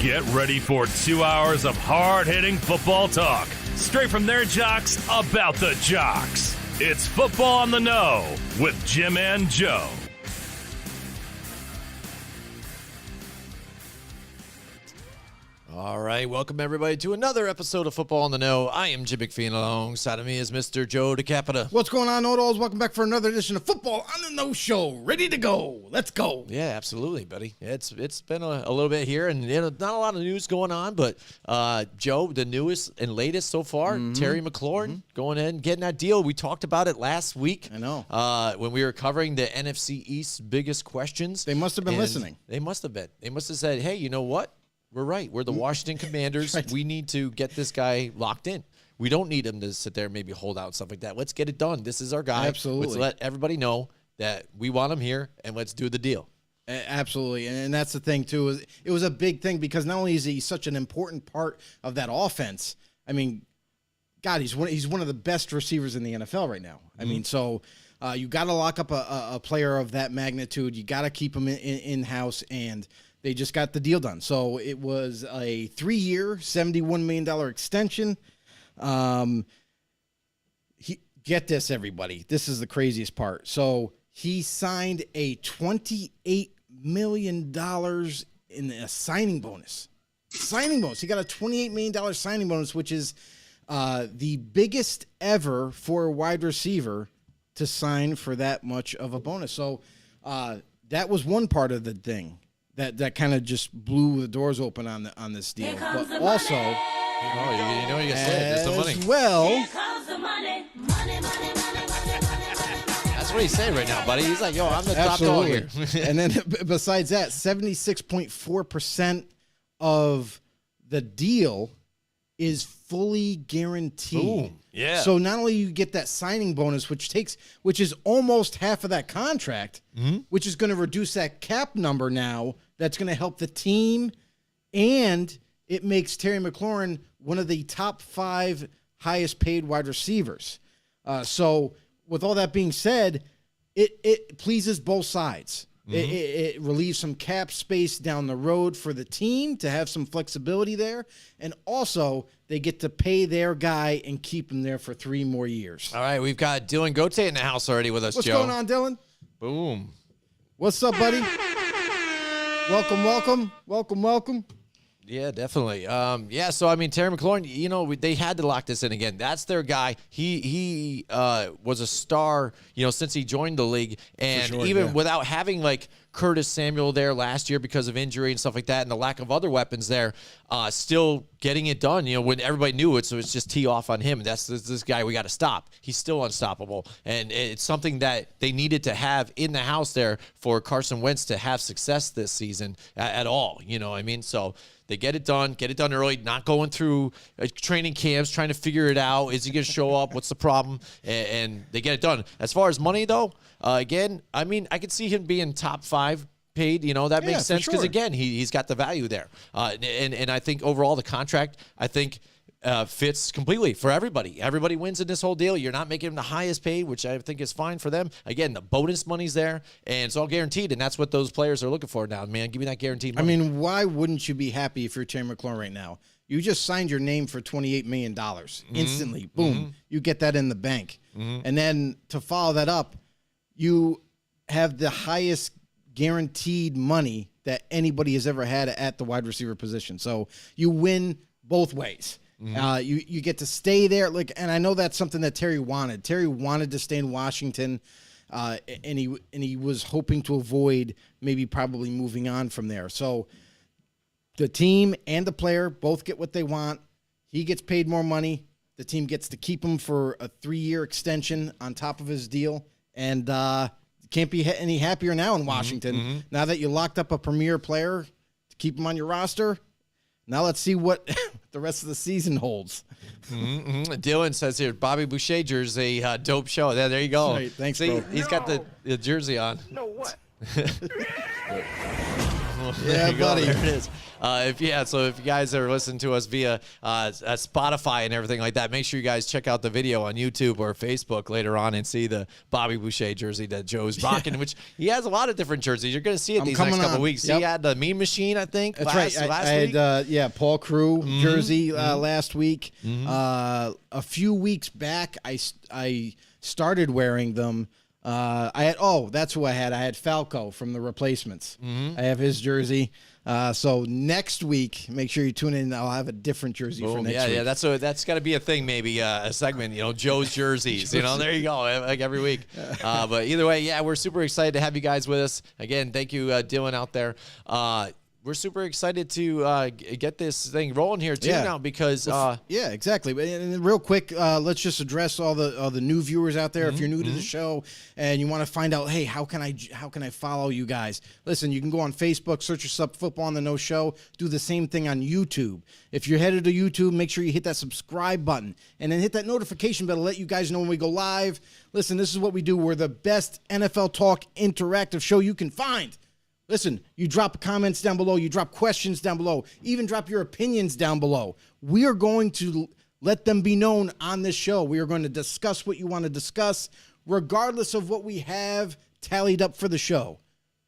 Get ready for 2 hours of hard-hitting football talk, straight from their jocks about the jocks. It's Football on the Know with Jim and Joe. All right, welcome everybody to another episode of Football on the Know. I am Jim McLaurin. Alongside of me is Mr. Joe DeCapita. What's going on, Odos? Welcome back for another edition of Football on the Know Show. Ready to go. Let's go. Yeah, absolutely, buddy. It's been a little bit here, and not a lot of news going on, but Joe, the newest and latest so far, Terry Mclaurin going in, getting that deal. We talked about it last week. I know. When we were covering the NFC East's biggest questions. They must have been listening. They must have been. They must have said, hey, you know what? We're right. We're the Washington Commanders. Right. We need to get this guy locked in. We don't need him to sit there and maybe hold out and stuff like that. Let's get it done. This is our guy. Absolutely. Let's let everybody know that we want him here, and let's do the deal. Absolutely. And that's the thing, too. It was a big thing because not only is he such an important part of that offense, I mean, God, he's one of the best receivers in the NFL right now. I mean, so you got to lock up a player of that magnitude. You got to keep him in-house, and they just got the deal done. So it was a 3-year, $71 million extension. Get this, everybody. This is the craziest part. So he signed a $28 million in a signing bonus. Signing bonus. He got a $28 million signing bonus, which is the biggest ever for a wide receiver to sign for that much of a bonus. So that was one part of the thing. That kind of just blew the doors open on this deal. But also, you know you said there's the money. as well, Here comes the money, money, money, money, money, money. That's what he's saying right now, buddy. He's like, yo, I'm the top dog here. and then besides that, 76.4% of the deal is fully guaranteed. Boom. Yeah. So not only you get that signing bonus, which is almost half of that contract, which is going to reduce that cap number now. That's going to help the team, and it makes Terry Mclaurin one of the top 5 highest paid wide receivers. So with all that being said, it pleases both sides. It relieves some cap space down the road for the team to have some flexibility there. And also, they get to pay their guy and keep him there for 3 more years. All right, we've got Dylan Gote in the house already with us, What's Joe. going on, Dylan? Boom. What's up, buddy? Welcome. Yeah, definitely. So, I mean, Terry McLaurin, they had to lock this in again. That's their guy. He was a star, since he joined the league. And even without having, Curtis Samuel there last year because of injury and stuff like that and the lack of other weapons there, still getting it done, when everybody knew it, so it's just tee off on him. That's this guy we got to stop. He's still unstoppable. And it's something that they needed to have in the house there for Carson Wentz to have success this season at all, So they get it done early, not going through training camps, trying to figure it out. Is he going to show up? What's the problem? And they get it done. As far as money, though, again, I could see him being top 5 paid. That makes sense because, again, he's got the value there. And I think overall the contract, fits completely for everybody. Everybody wins in this whole deal. You're not making him the highest paid, which I think is fine for them. Again, the bonus money's there, and it's all guaranteed, and that's what those players are looking for now. Man, give me that guaranteed money. Why wouldn't you be happy if you're Terry McLaurin right now? You just signed your name for $28 million. Instantly, boom, you get that in the bank. And then to follow that up, you have the highest guaranteed money that anybody has ever had at the wide receiver position. So you win both ways. You get to stay there, and I know that's something that Terry wanted. Terry wanted to stay in Washington, and he was hoping to avoid probably moving on from there. So the team and the player both get what they want. He gets paid more money. The team gets to keep him for a 3-year extension on top of his deal, and can't be any happier now in Washington. Now that you locked up a premier player to keep him on your roster. Now let's see what the rest of the season holds. Dylan says here, Bobby Boucher jersey, dope show. There you go. Right, thanks, see, bro. He's got the jersey on. No what? Yeah, buddy. There it is. So if you guys are listening to us via Spotify and everything like that, make sure you guys check out the video on YouTube or Facebook later on and see the Bobby Boucher jersey that Joe's rocking, which he has a lot of different jerseys. You're going to see it these next couple of weeks. Yep. He had the Mean Machine, I think. That's right. I had Paul Crew jersey last week. A few weeks back, I started wearing them. That's who I had. I had Falco from the Replacements. I have his jersey. So next week, make sure you tune in. I'll have a different jersey for next week. Yeah, that's got to be a thing, maybe a segment. Joe's jerseys. There you go, like every week. But either way, we're super excited to have you guys with us again. Thank you, Dylan out there. We're super excited to get this thing rolling here too now because exactly. And real quick, let's just address all the new viewers out there. If you're new to the show and you want to find out, hey, how can I follow you guys? Listen, you can go on Facebook, search us up, Football on the No Show. Do the same thing on YouTube. If you're headed to YouTube, make sure you hit that subscribe button and then hit that notification bell to let you guys know when we go live. Listen, this is what we do. We're the best NFL talk interactive show you can find. Listen, you drop comments down below. You drop questions down below. Even drop your opinions down below. We are going to let them be known on this show. We are going to discuss what you want to discuss, regardless of what we have tallied up for the show.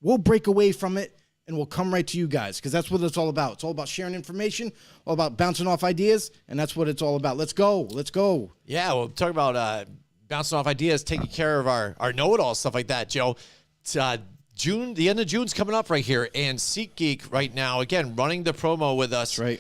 We'll break away from it, and we'll come right to you guys, because that's what it's all about. It's all about sharing information, all about bouncing off ideas, and that's what it's all about. Let's go. Let's go. Yeah, we'll talk about bouncing off ideas, taking care of our know-it-all, stuff like that, Joe. June, the end of June's coming up right here, and SeatGeek right now, again, running the promo with us. Right.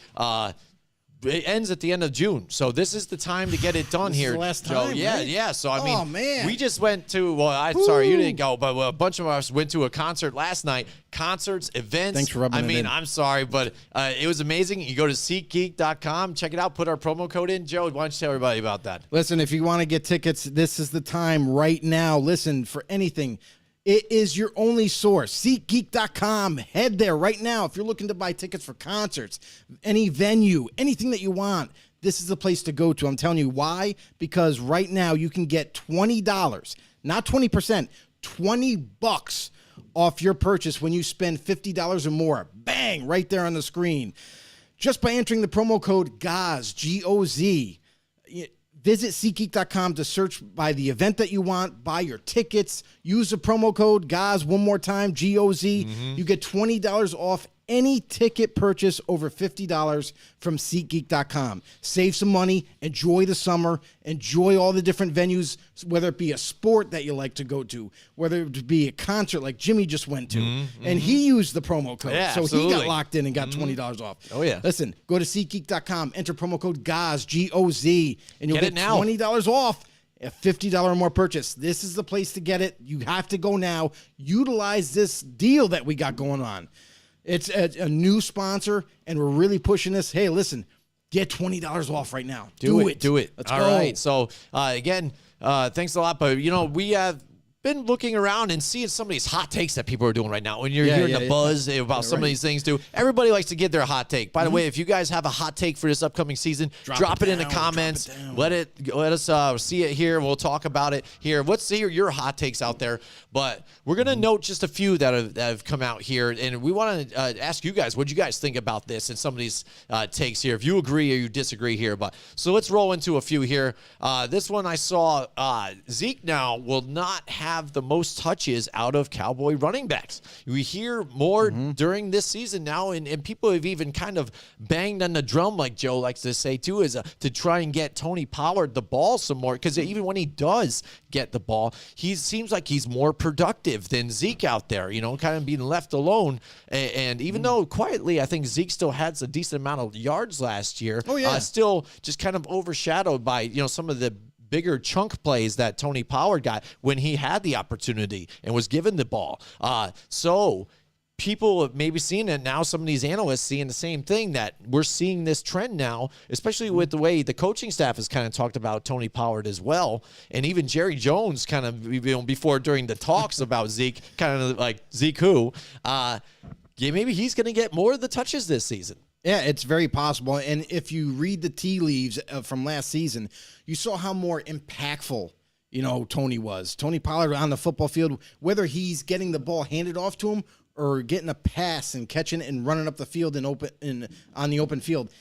It ends at the end of June, so this is the time to get it done here, is the last Joe. time, Yeah, right? yeah. So I mean, man. we just went to. Well, sorry you didn't go, but a bunch of us went to a concert last night. Concerts, events. Thanks for rubbing it in. I'm sorry, but it was amazing. You go to SeatGeek.com, check it out, put our promo code in. Joe, why don't you tell everybody about that? Listen, if you want to get tickets, this is the time right now. Listen, for anything. It is your only source. SeatGeek.com. Head there right now if you're looking to buy tickets for concerts, any venue, anything that you want. This is the place to go to. I'm telling you why. Because right now you can get $20, not 20%, $20 off your purchase when you spend $50 or more. Bang, right there on the screen. Just by entering the promo code GOZ, G-O-Z. Visit SeatGeek.com to search by the event that you want, buy your tickets, use the promo code GOZ, one more time, G-O-Z. You get $20 off any ticket purchase over $50 from SeatGeek.com. Save some money, enjoy the summer, enjoy all the different venues, whether it be a sport that you like to go to, whether it be a concert like Jimmy just went to, and he used the promo code, so absolutely. he got locked in and got $20 off. Oh, yeah. Listen, go to SeatGeek.com, enter promo code GOZ, G-O-Z, and you'll Get it get now. $20 off a $50 or more purchase. This is the place to get it. You have to go now. Utilize this deal that we got going on. It's a new sponsor, and we're really pushing this. Hey, listen, get $20 off right now. Do it. Do it. Let's All go. right. So, again, thanks a lot. But, we have been looking around and seeing some of these hot takes that people are doing right now. When you're hearing the buzz about some of these things too, everybody likes to give their hot take. By the way, if you guys have a hot take for this upcoming season, drop it in the comments. Let us see it here. We'll talk about it here. Let's hear your hot takes out there. But we're gonna note just a few that have come out here, and we want to ask you guys what you guys think about this and some of these takes here. If you agree or you disagree here, but so let's roll into a few here. This one I saw Zeke now will not have the most touches out of Cowboy running backs. We hear more during this season now, and people have even kind of banged on the drum, like Joe likes to say too, is to try and get Tony Pollard the ball some more, because even when he does get the ball, he seems like he's more productive than Zeke out there, kind of being left alone. And even though quietly, I think Zeke still has a decent amount of yards last year, still just kind of overshadowed by, some of the bigger chunk plays that Tony Pollard got when he had the opportunity and was given the ball. So people have maybe seen it now. Some of these analysts seeing the same thing, that we're seeing this trend now, especially with the way the coaching staff has kind of talked about Tony Pollard as well. And even Jerry Jones kind of, before during the talks about Zeke, kind of like Zeke who, maybe he's going to get more of the touches this season. Yeah, it's very possible. And if you read the tea leaves from last season, you saw how more impactful, Tony was. Tony Pollard on the football field, whether he's getting the ball handed off to him or getting a pass and catching it and running up the field on the open field.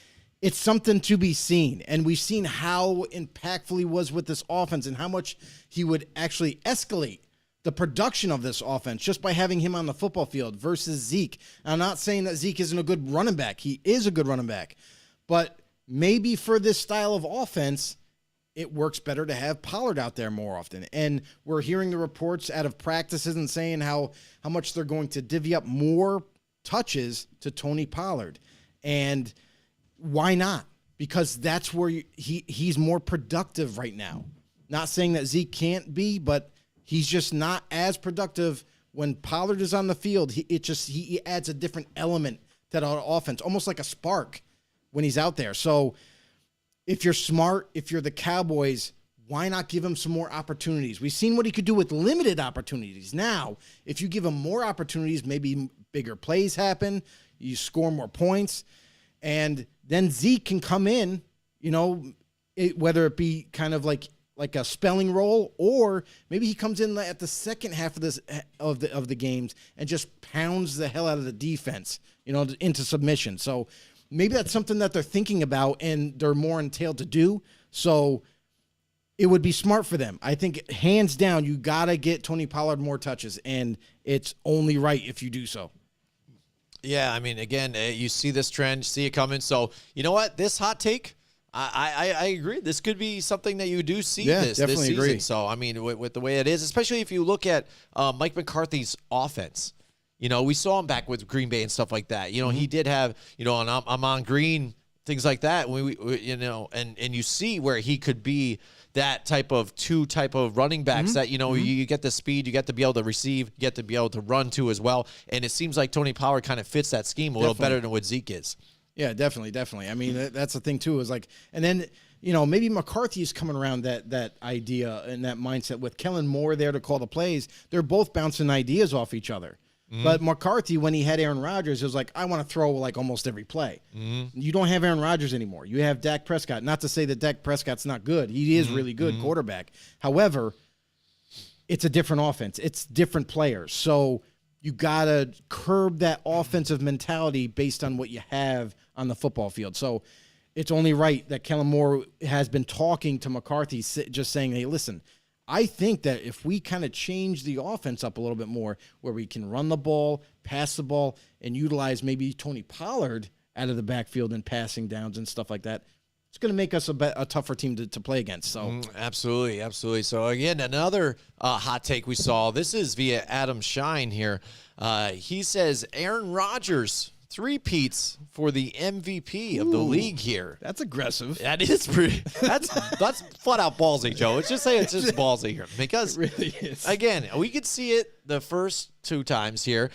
It's something to be seen. And we've seen how impactful he was with this offense and how much he would actually escalate the production of this offense just by having him on the football field versus Zeke. I'm not saying that Zeke isn't a good running back. He is a good running back. But maybe for this style of offense, it works better to have Pollard out there more often. And we're hearing the reports out of practices and saying how much they're going to divvy up more touches to Tony Pollard. And why not? Because that's where he's more productive right now. Not saying that Zeke can't be, but he's just not as productive when Pollard is on the field. He adds a different element to the offense, almost like a spark when he's out there. So if you're smart, if you're the Cowboys, why not give him some more opportunities? We've seen what he could do with limited opportunities. Now, if you give him more opportunities, maybe bigger plays happen, you score more points, and then Zeke can come in, whether it be kind of like a spelling role, or maybe he comes in at the second half of the games and just pounds the hell out of the defense, into submission. So maybe that's something that they're thinking about and they're more entailed to do. So it would be smart for them. I think hands down, you got to get Tony Pollard more touches, and it's only right if you do so. Yeah, I mean, again, you see this trend, see it coming. So you know what? This hot take, I agree. This could be something that you do see this season. Agree. So, I mean, with the way it is, especially if you look at Mike McCarthy's offense. We saw him back with Green Bay and stuff like that. He did have, and I'm on Green, things like that. And you see where he could be that type of running backs that, you get the speed, you get to be able to receive, you get to be able to run too as well. And it seems like Tony Pollard kind of fits that scheme a little better than what Zeke is. Yeah, definitely. I mean, that's the thing too, is like, and then, maybe McCarthy is coming around that idea and that mindset with Kellen Moore there to call the plays. They're both bouncing ideas off each other. Mm-hmm. But McCarthy, when he had Aaron Rodgers, it was like, I want to throw like almost every play. Mm-hmm. You don't have Aaron Rodgers anymore. You have Dak Prescott. Not to say that Dak Prescott's not good. He is really good quarterback. However, it's a different offense. It's different players. So you got to curb that offensive mentality based on what you have on the football field. So it's only right that Kellen Moore has been talking to McCarthy, just saying, hey, listen, I think that if we kind of change the offense up a little bit more, where we can run the ball, pass the ball, and utilize maybe Tony Pollard out of the backfield and passing downs and stuff like that, it's going to make us a tougher team to play against. So absolutely. So again, another hot take we saw. This is via Adam Shine here. He says Aaron Rodgers three-peats for the MVP of the league here. That's aggressive. That is pretty. That's flat out ballsy, Joe. Let's just say it's just ballsy here, because it really is. Again, we could see it the first two times here.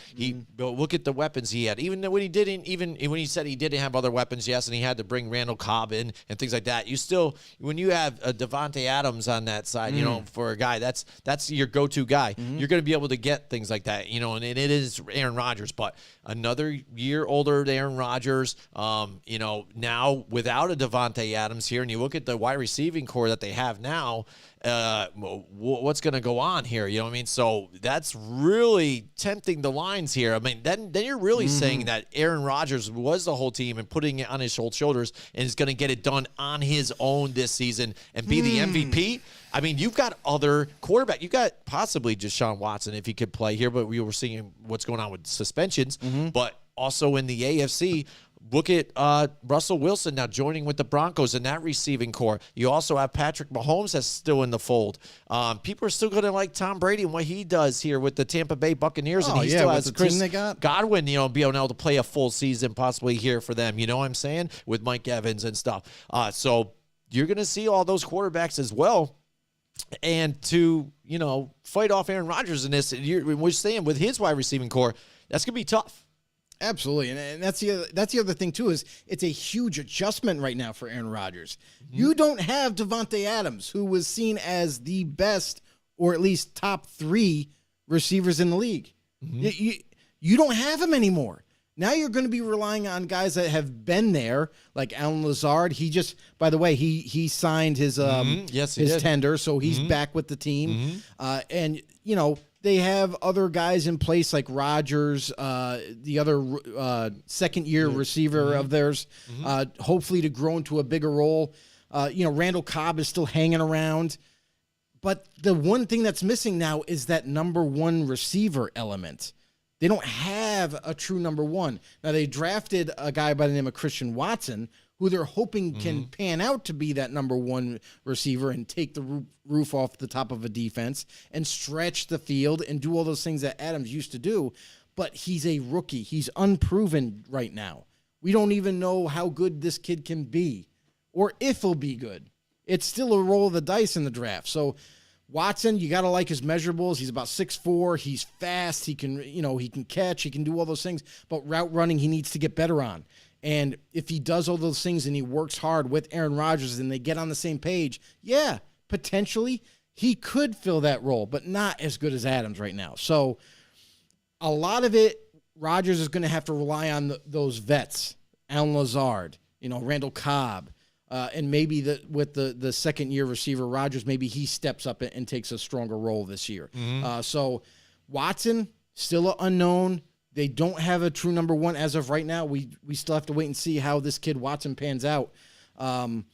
Look at the weapons he had. Even when he said he didn't have other weapons, yes, and he had to bring Randall Cobb in and things like that. You still, when you have a Devontae Adams on that side, for a guy that's your go-to guy, you're going to be able to get things like that, and it is Aaron Rodgers. But another year older than Aaron Rodgers, now without a Devontae Adams here, and you look at the wide receiving core that they have now, what's going to go on here? You know what I mean? So that's really tempting the lines here. I mean, then you're really saying that Aaron Rodgers was the whole team and putting it on his shoulders and is going to get it done on his own this season and be the MVP. I mean, you've got other quarterback. You got possibly Deshaun Watson if he could play here, but we were seeing what's going on with suspensions. But also in the AFC, look at Russell Wilson now joining with the Broncos in that receiving core. You also have Patrick Mahomes that's still in the fold. People are still going to like Tom Brady and what he does here with the Tampa Bay Buccaneers. And he still has Chris Godwin, being able to play a full season possibly here for them. You know what I'm saying? With Mike Evans and stuff. So you're going to see all those quarterbacks as well. And to, fight off Aaron Rodgers in this, we're saying with his wide receiving core, that's going to be tough. Absolutely, and that's the other thing too, is it's a huge adjustment right now for Aaron Rodgers. You don't have Devontae Adams, who was seen as the best or at least top 3 receivers in the league. You don't have him anymore. Now you're going to be relying on guys that have been there, like Alan Lazard. He just, by the way, he signed his tender, so he's back with the team. And they have other guys in place like Rodgers, the other second-year receiver of theirs, hopefully to grow into a bigger role. Randall Cobb is still hanging around. But the one thing that's missing now is that number one receiver element. They don't have a true number one. Now, they drafted a guy by the name of Christian Watson, who they're hoping can pan out to be that number one receiver and take the roof off the top of a defense and stretch the field and do all those things that Adams used to do. But he's a rookie. He's unproven right now. We don't even know how good this kid can be or if he'll be good. It's still a roll of the dice in the draft. So Watson, you got to like his measurables. He's about 6'4". He's fast. He can, he can catch. He can do all those things. But route running, he needs to get better on. And if he does all those things and he works hard with Aaron Rodgers and they get on the same page, yeah, potentially he could fill that role, but not as good as Adams right now. So a lot of it, Rodgers is going to have to rely on those vets, Alan Lazard, Randall Cobb, and maybe with the second-year receiver, Rodgers, maybe he steps up and takes a stronger role this year. So Watson, still an unknown. They don't have a true number one as of right now. We still have to wait and see how this kid Watson pans out. And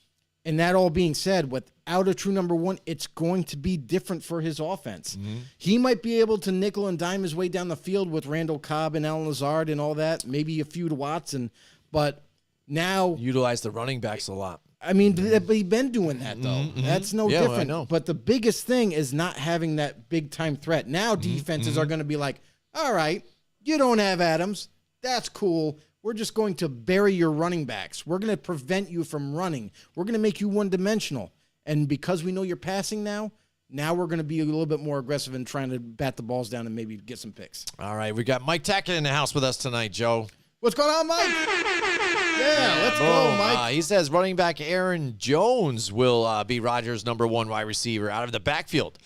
that all being said, without a true number one, it's going to be different for his offense. He might be able to nickel and dime his way down the field with Randall Cobb and Alan Lazard and all that, maybe a few to Watson, but now utilize the running backs a lot. I mean, but he's been doing that, though. That's no different. I know. But the biggest thing is not having that big-time threat. Now defenses are going to be like, all right, you don't have Adams. That's cool. We're just going to bury your running backs. We're going to prevent you from running. We're going to make you one-dimensional. And because we know you're passing now we're going to be a little bit more aggressive in trying to bat the balls down and maybe get some picks. All right, we got Mike Tackett in the house with us tonight, Joe. What's going on, Mike? Yeah, let's go, Mike. He says running back Aaron Jones will be Rodgers' number one wide receiver out of the backfield.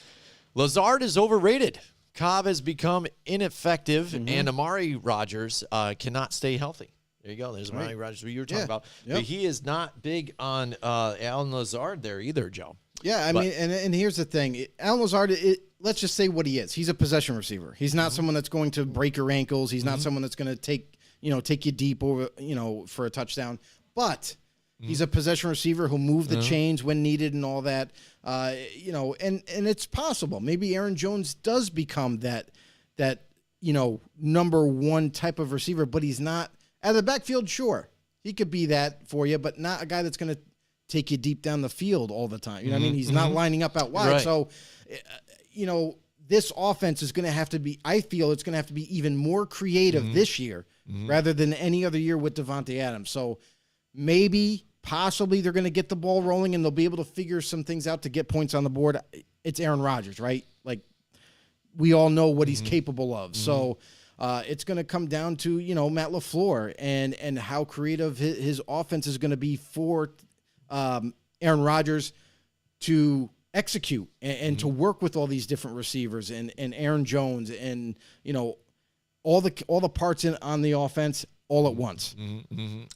Lazard is overrated. Cobb has become ineffective, and Amari Rodgers cannot stay healthy. There you go. There's Amari Rodgers, who you were talking about. Yep. But he is not big on Alan Lazard there either, Joe. Yeah, I mean, and here's the thing. Alan Lazard, let's just say what he is. He's a possession receiver. He's not someone that's going to break your ankles. He's not someone that's going to take you deep over, for a touchdown. But he's a possession receiver who'll move the chains when needed and all that. And it's possible. Maybe Aaron Jones does become that number one type of receiver, but he's not. Out of the backfield, sure. He could be that for you, but not a guy that's going to take you deep down the field all the time. You know what I mean? He's not lining up out wide. Right. So, this offense is going to have to be, I feel it's going to have to be even more creative this year rather than any other year with Devontae Adams. So possibly they're going to get the ball rolling and they'll be able to figure some things out to get points on the board. It's Aaron Rodgers, right? Like, we all know what he's capable of. So it's going to come down to, Matt LaFleur and how creative his offense is going to be for Aaron Rodgers to execute and to work with all these different receivers and Aaron Jones and, all the parts on the offense all at once.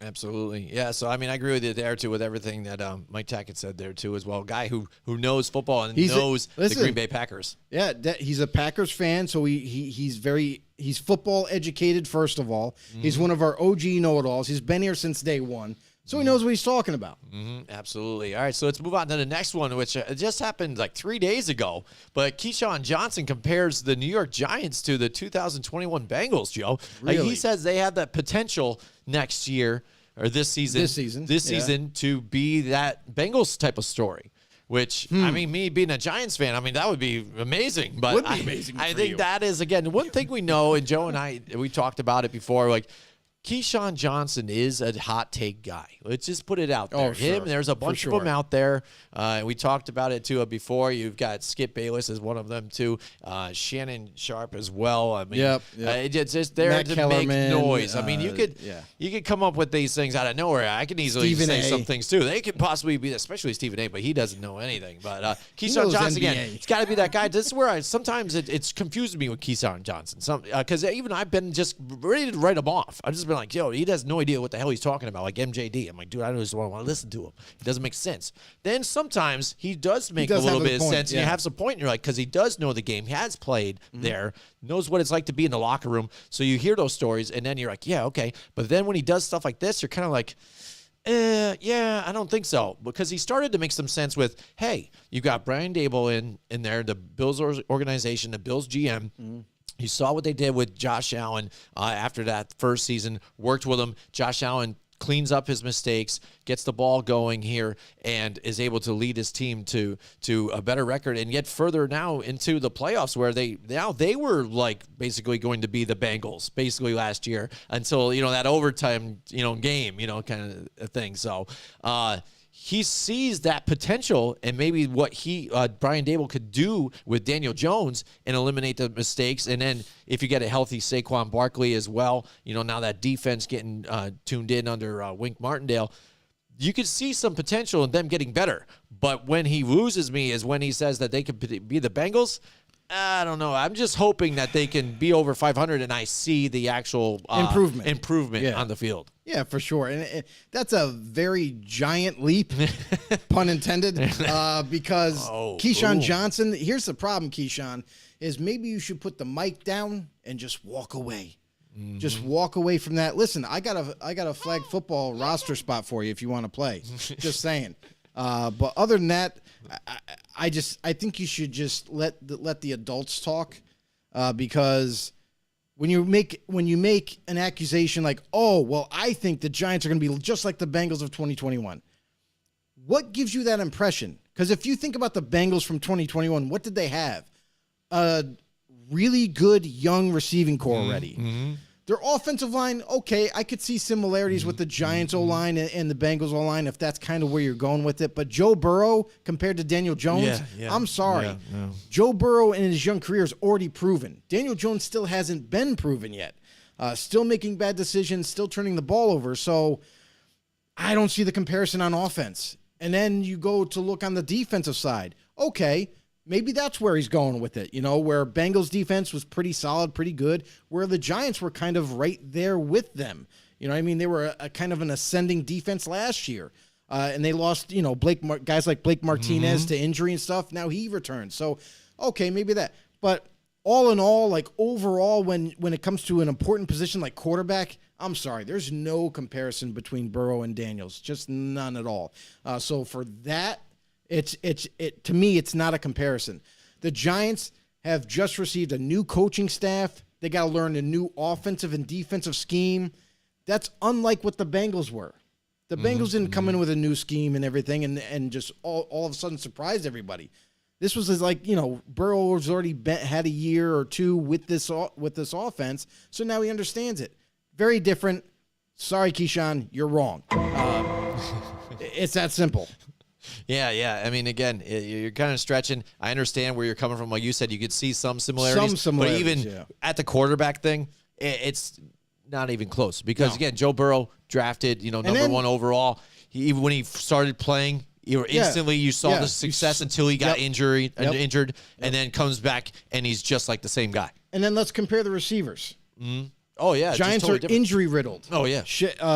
Absolutely. Yeah. So, I mean, I agree with you there too, with everything that Mike Tackett said there too, as well. Guy who knows football and knows the Green Bay Packers. Yeah. He's a Packers fan. So he's football educated. First of all, he's one of our OG know-it-alls. He's been here since day one. So he knows what he's talking about. Absolutely. All right, so let's move on to the next one, which just happened like 3 days ago. But Keyshawn Johnson compares the New York Giants to the 2021 Bengals, Joe. Really? He says they have that potential next year or this season to be that Bengals type of story. Which, I mean, me being a Giants fan, I mean, that would be amazing. But would be amazing I think that is, again, one thing we know, and Joe and I, we talked about it before, like, Keyshawn Johnson is a hot take guy. Let's just put it out there. There's a bunch of them out there. We talked about it too before. You've got Skip Bayless as one of them too. Shannon Sharp as well. I mean, it's just there Matt to Kellerman, make noise. I mean, you could come up with these things out of nowhere. I can easily say some things too. They could possibly be, especially Stephen A., but he doesn't know anything. But Keyshawn Johnson again, it's got to be that guy. This is where sometimes it's confusing me with Keyshawn Johnson. Because even I've been just ready to write him off. I just been like, yo, he has no idea what the hell he's talking about, like MJD. I'm like, dude, I just want to listen to him. It doesn't make sense. Then sometimes he does make a little bit of sense, and you have some point in your life because he does know the game, he has played there, knows what it's like to be in the locker room. So you hear those stories, and then you're like, yeah, okay. But then when he does stuff like this, you're kind of like, yeah, I don't think so. Because he started to make some sense with, hey, you got Brian Dable in there, the Bills organization, the Bills GM. You saw what they did with Josh Allen after that first season, worked with him. Josh Allen cleans up his mistakes, gets the ball going here, and is able to lead his team to a better record and get further now into the playoffs, where they were like basically going to be the Bengals basically last year until, that overtime, game, kind of thing. So, he sees that potential and maybe what Brian Dable could do with Daniel Jones and eliminate the mistakes. And then if you get a healthy Saquon Barkley as well, now that defense getting tuned in under Wink Martindale, you could see some potential in them getting better. But when he loses me is when he says that they could be the Bengals. I don't know. I'm just hoping that they can be over 500 and I see the actual improvement on the field. Yeah, for sure. And that's a very giant leap, pun intended, because Keyshawn Johnson, here's the problem, Keyshawn, is maybe you should put the mic down and just walk away. Just walk away from that. Listen, I got a flag football roster spot for you if you want to play. Just saying. But other than that, I think you should just let the adults talk, because when you make an accusation like, oh, well, I think the Giants are going to be just like the Bengals of 2021. What gives you that impression? Because if you think about the Bengals from 2021, what did they have? A really good young receiving core already. Their offensive line, okay, I could see similarities with the Giants O-line and the Bengals O-line if that's kind of where you're going with it. But Joe Burrow compared to Daniel Jones, I'm sorry. Yeah. Joe Burrow in his young career is already proven. Daniel Jones still hasn't been proven yet. Still making bad decisions, still turning the ball over. So I don't see the comparison on offense. And then you go to look on the defensive side. Okay, maybe that's where he's going with it, where Bengals defense was pretty solid, pretty good, where the Giants were kind of right there with them. They were a kind of an ascending defense last year. And they lost, guys like Blake Martinez to injury and stuff. Now he returns. So, okay, maybe that. But all in all, like overall, when it comes to an important position like quarterback, I'm sorry, there's no comparison between Burrow and Daniels, just none at all. So for that, to me, it's not a comparison. The Giants have just received a new coaching staff. They got to learn a new offensive and defensive scheme. That's unlike what the Bengals were. The Bengals didn't come in with a new scheme and everything and just all of a sudden surprise everybody. This was like, Burrow has already had a year or two with this offense, so now he understands it. Very different. Sorry, Keyshawn, you're wrong. It's that simple. Yeah. I mean, again, you're kind of stretching. I understand where you're coming from. Like you said, you could see some similarities. But even at the quarterback thing, it's not even close. Because, again, Joe Burrow drafted, number one overall. Even when he started playing, instantly you saw the success until he got injured, and then comes back, and he's just like the same guy. And then let's compare the receivers. Oh, yeah. Giants totally are injury riddled. Oh, yeah.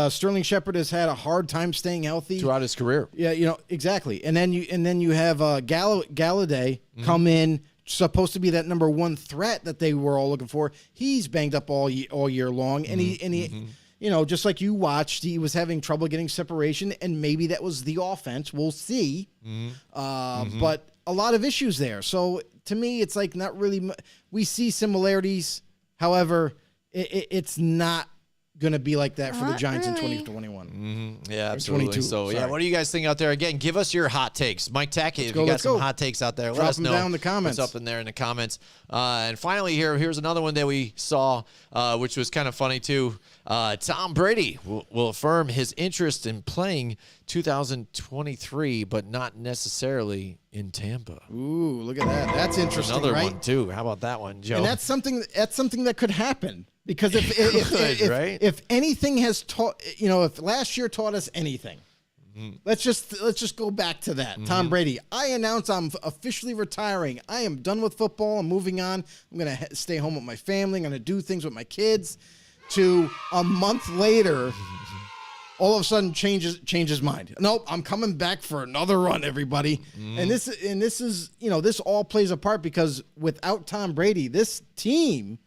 Sterling Shepard has had a hard time staying healthy throughout his career. Yeah, exactly. And then you have Galladay come in, supposed to be that number one threat that they were all looking for. He's banged up all year long, and he just like you watched, he was having trouble getting separation, and maybe that was the offense. We'll see. But a lot of issues there. So to me, it's like not really. We see similarities, however. It's not going to be like that for the Giants in 2021. Yeah, absolutely. So, what do you guys think out there? Again, give us your hot takes. Mike Tackett, if you got some hot takes out there, let us know. Drop them down in the comments. What's up in there in the comments. And finally, here's another one that we saw, which was kind of funny, too. Tom Brady will affirm his interest in playing 2023, but not necessarily in Tampa. Ooh, look at that. That's interesting, Another right? one, too. How about that one, Joe? And that's something that could happen. Because if anything has taught, if last year taught us anything, let's just go back to that. Tom Brady, I announce I'm officially retiring. I am done with football. I'm moving on. I'm going to stay home with my family. I'm going to do things with my kids. to a month later, all of a sudden change his mind. Nope, I'm coming back for another run, everybody. And this is, this all plays a part because without Tom Brady, this team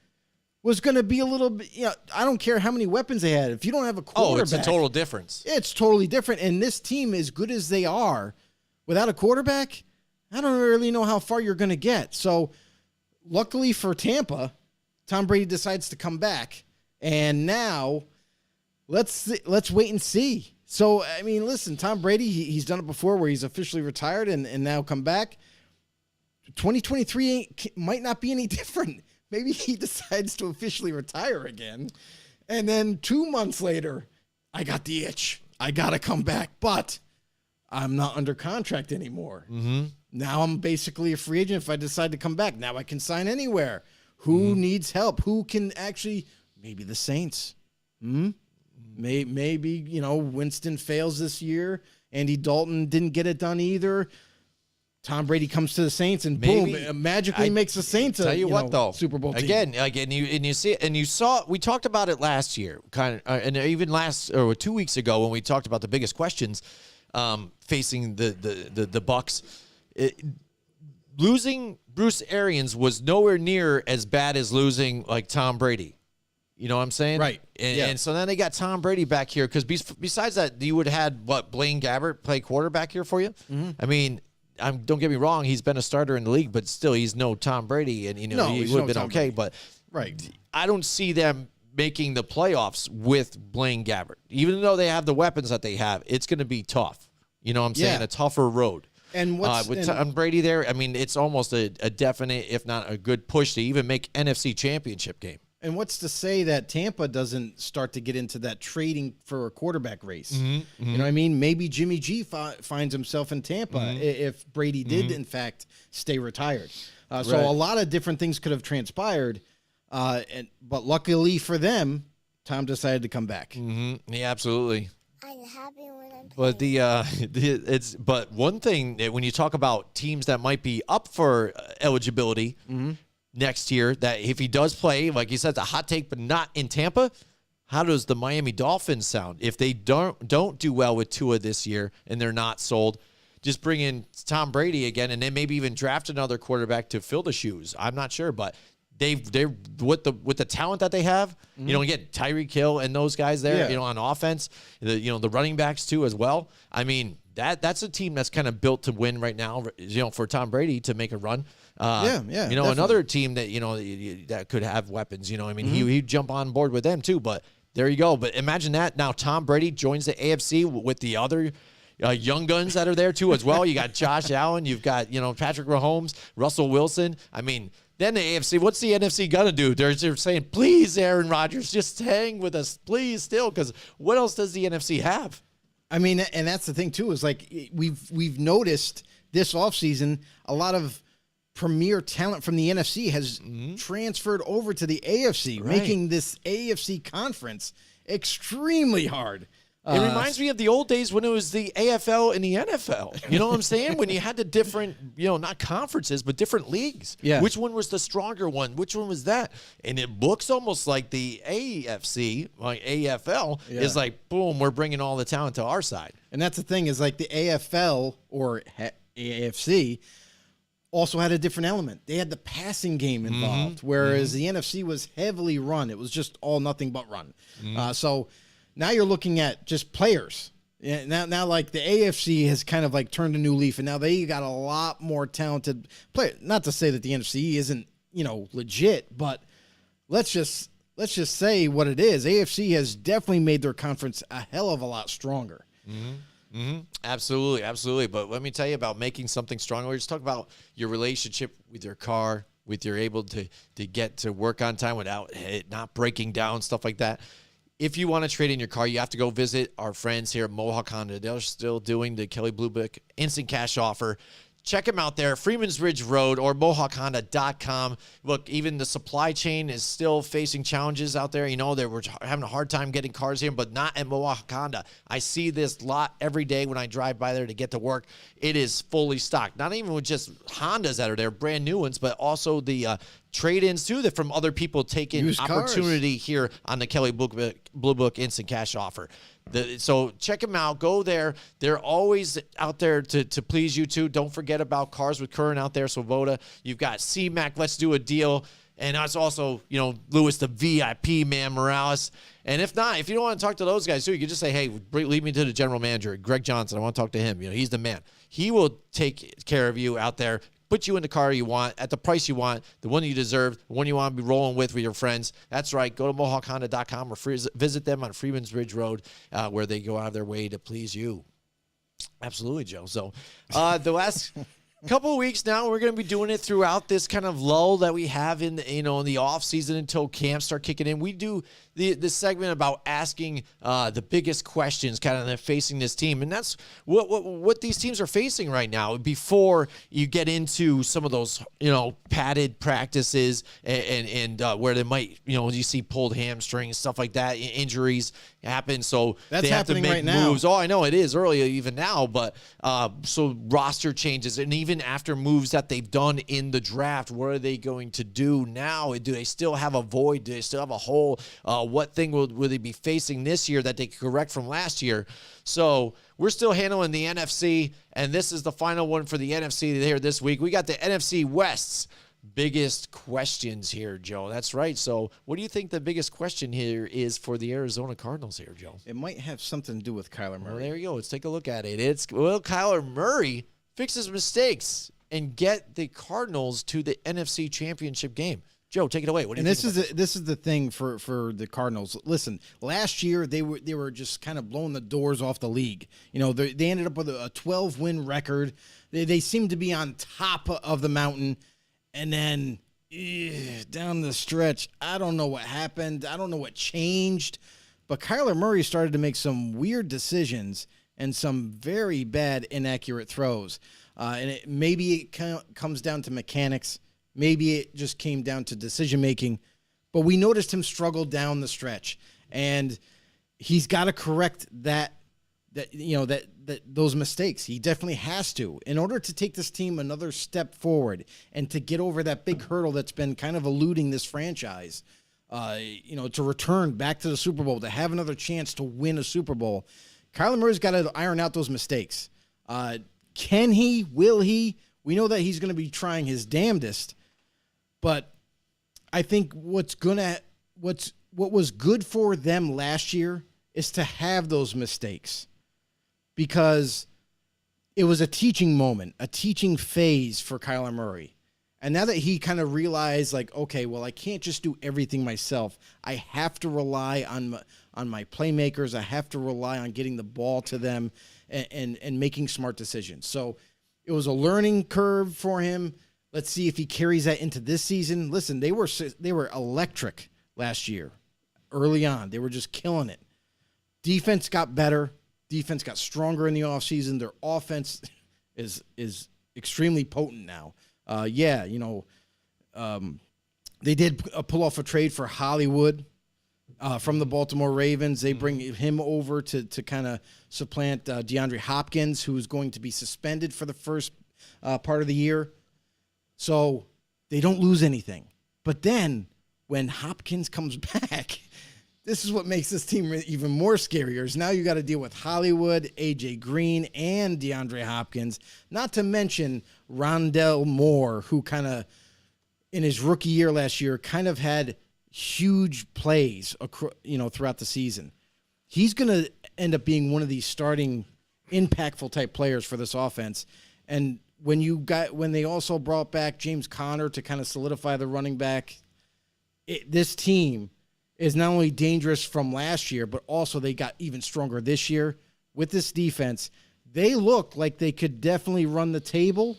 was going to be a little bit, I don't care how many weapons they had. If you don't have a quarterback. Oh, it's a total difference. It's totally different. And this team, as good as they are, without a quarterback, I don't really know how far you're going to get. So luckily for Tampa, Tom Brady decides to come back. And now let's wait and see. So, I mean, listen, Tom Brady, he's done it before where he's officially retired and now come back. 2023 might not be any different. Maybe he decides to officially retire again. And then 2 months later, I got the itch. I got to come back. But I'm not under contract anymore. Mm-hmm. Now I'm basically a free agent if I decide to come back. Now I can sign anywhere. Who needs help? Who can actually, maybe the Saints. Maybe, Winston fails this year. Andy Dalton didn't get it done either. Tom Brady comes to the Saints and boom, it magically makes the Saints a Super Bowl team. Again, you see it, and you saw, we talked about it last year, and even 2 weeks ago when we talked about the biggest questions facing the Bucs. Losing Bruce Arians was nowhere near as bad as losing like Tom Brady. You know what I'm saying? Right. And so then they got Tom Brady back here because besides that, you would have had Blaine Gabbert play quarterback here for you. Mm-hmm. I mean, don't get me wrong, he's been a starter in the league, but still, he's no Tom Brady, and he would have been okay. But I don't see them making the playoffs with Blaine Gabbert, even though they have the weapons that they have. It's going to be tough. You know what I'm saying? A tougher road. And with Tom Brady there, I mean, it's almost a definite, if not a good push to even make NFC Championship game. And what's to say that Tampa doesn't start to get into that trading for a quarterback race? You know what I mean? Maybe Jimmy G finds himself in Tampa if Brady did, in fact, stay retired. So a lot of different things could have transpired. But luckily for them, Tom decided to come back. Yeah, absolutely. I'm happy when I'm But but one thing when you talk about teams that might be up for eligibility next year, that if he does play, like you said, it's a hot take, but not in Tampa. How does the Miami Dolphins sound if they don't do well with Tua this year and they're not sold? Just bring in Tom Brady again, and then maybe even draft another quarterback to fill the shoes. I'm not sure, but they're with the talent that they have. Again, Tyreek Hill and those guys there. On offense, the running backs too as well. I mean, that's a team that's kind of built to win right now. For Tom Brady to make a run. Definitely. Another team that that could have weapons. I mean, he'd jump on board with them too. But there you go. But imagine that now Tom Brady joins the AFC with the other young guns that are there too as well. You got Josh Allen. You've got Patrick Mahomes, Russell Wilson. I mean. Then the AFC, what's the NFC gonna do? They're saying, please, Aaron Rodgers, just hang with us, please, still, because what else does the NFC have? I mean, and that's the thing too, is like we've noticed this offseason a lot of premier talent from the NFC has transferred over to the AFC, making this AFC conference extremely hard. It reminds me of the old days when it was the AFL and the NFL. You know what I'm saying? When you had the different, not conferences, but different leagues. Yeah. Which one was the stronger one? Which one was that? And it looks almost like the AFC, like AFL, is like, boom, we're bringing all the talent to our side. And that's the thing is like the AFL or AFC also had a different element. They had the passing game involved, whereas the NFC was heavily run. It was just all nothing but run. So now you're looking at just players. Now, like the AFC has kind of like turned a new leaf, and now they got a lot more talented players. Not to say that the NFC isn't legit, but let's just say what it is. AFC has definitely made their conference a hell of a lot stronger. Absolutely. But let me tell you about making something stronger. Let's talk about your relationship with your car, with your able to get to work on time without it not breaking down, stuff like that. If you want to trade in your car, you have to go visit our friends here at Mohawk Honda. They're still doing the Kelly Blue Book instant cash offer. Check them out there, Freeman's Ridge Road or MohawkHonda.com. Look, even the supply chain is still facing challenges out there. They were having a hard time getting cars here, but not at Mohawk Honda. I see this lot every day when I drive by there to get to work. It is fully stocked. Not even with just Hondas that are there, brand new ones, but also the trade-ins too that from other people taking Used cars. opportunity here on the Kelly Blue Book Instant Cash Offer. So check them out. Go there. They're always out there to please you too. Don't forget about Cars with Curran out there. Swoboda. You've got C-Mac. Let's do a deal. And that's also, Lewis, the VIP, man, Morales. And if not, if you don't want to talk to those guys too, you can just say, hey, lead me to the general manager, Greg Johnson. I want to talk to him. He's the man. He will take care of you out there, put you in the car you want, at the price you want, the one you deserve, the one you want to be rolling with your friends. That's right. Go to MohawkHonda.com or visit them on Freeman's Ridge Road, where they go out of their way to please you. Absolutely, Joe. So the last couple of weeks now, we're going to be doing it throughout this kind of lull that we have in the, in the off season until camps start kicking in. We do the segment about asking the biggest questions kind of facing this team, and that's what these teams are facing right now. Before you get into some of those padded practices and where they might you see pulled hamstrings, stuff like that, injuries happen, so that's they have to happening make right now. moves. Oh, I know it is early even now, but so roster changes, and even after moves that they've done in the draft, what are they going to do now? Do they still have a void? Do they still have a hole? What thing will they be facing this year that they could correct from last year? So we're still handling the NFC, and this is the final one for the NFC here this week. We got the NFC West's biggest questions here, Joe. That's right. So what do you think the biggest question here is for the Arizona Cardinals here, Joe? It might have something to do with Kyler Murray. Well, there you go. Let's take a look at it. Will Kyler Murray fix his mistakes and get the Cardinals to the NFC Championship game? Joe, take it away. What do you think? This is the thing for the Cardinals. Listen, last year they were just kind of blowing the doors off the league. They ended up with a 12-win record. They seemed to be on top of the mountain, and then down the stretch, I don't know what happened. I don't know what changed, but Kyler Murray started to make some weird decisions and some very bad, inaccurate throws. And maybe it comes down to mechanics. Maybe it just came down to decision-making. But we noticed him struggle down the stretch. And he's got to correct those mistakes. He definitely has to. In order to take this team another step forward and to get over that big hurdle that's been kind of eluding this franchise, to return back to the Super Bowl, to have another chance to win a Super Bowl, Kyler Murray's got to iron out those mistakes. Can he? Will he? We know that he's going to be trying his damnedest, but I think what was good for them last year is to have those mistakes, because it was a teaching moment, a teaching phase for Kyler Murray. And now that he kind of realized, okay, well, I can't just do everything myself. I have to rely on my playmakers. I have to rely on getting the ball to them and making smart decisions. So it was a learning curve for him. Let's see if he carries that into this season. Listen, they were electric last year. Early on, they were just killing it. Defense got better. Defense got stronger in the offseason. Their offense is extremely potent now. They did pull off a trade for Hollywood from the Baltimore Ravens. They bring him over to kind of supplant DeAndre Hopkins, who is going to be suspended for the first part of the year. So they don't lose anything. But then when Hopkins comes back, this is what makes this team even more scarier. Is now you got to deal with Hollywood, A.J. Green, and DeAndre Hopkins, not to mention Rondell Moore, who kind of, in his rookie year last year, kind of had huge plays throughout the season. He's going to end up being one of these starting impactful type players for this offense. And when they also brought back James Conner to kind of solidify the running back, this team is not only dangerous from last year, but also they got even stronger this year with this defense. They look like they could definitely run the table.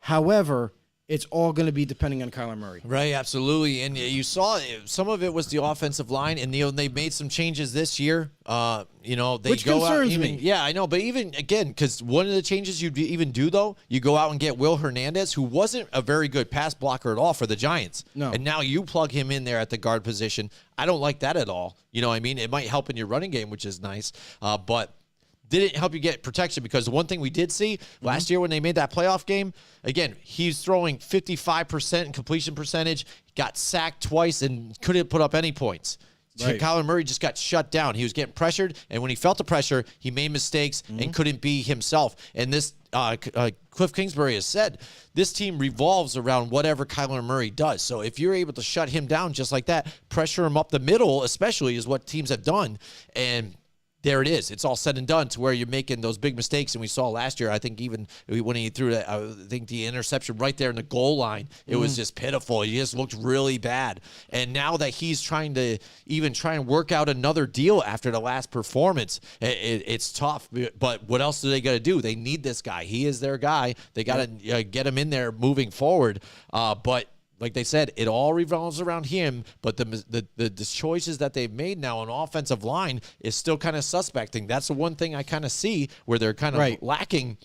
However, it's all going to be depending on Kyler Murray. Right, absolutely. And you saw some of it was the offensive line, and they made some changes this year. Which concerns me. Yeah, I know. But even, again, because one of the changes you'd even do, though, you go out and get Will Hernandez, who wasn't a very good pass blocker at all for the Giants. No. And now you plug him in there at the guard position. I don't like that at all. You know what I mean? It might help in your running game, which is nice. But didn't help you get protection, because the one thing we did see last year when they made that playoff game, again, he's throwing 55% in completion percentage, got sacked twice, and couldn't put up any points. Right. Kyler Murray just got shut down. He was getting pressured, and when he felt the pressure, he made mistakes and couldn't be himself. And this, Cliff Kingsbury has said, this team revolves around whatever Kyler Murray does. So if you're able to shut him down just like that, pressure him up the middle, especially, is what teams have done. And there it is. It's all said and done to where you're making those big mistakes. And we saw last year, I think even when he threw that, I think the interception right there in the goal line, it was just pitiful. He just looked really bad. And now that he's trying to even try and work out another deal after the last performance, it's tough. But what else do they got to do? They need this guy. He is their guy. They got to get him in there moving forward. But like they said, it all revolves around him, but the choices that they've made now on offensive line is still kind of suspecting. That's the one thing I kind of see where they're kind of lacking.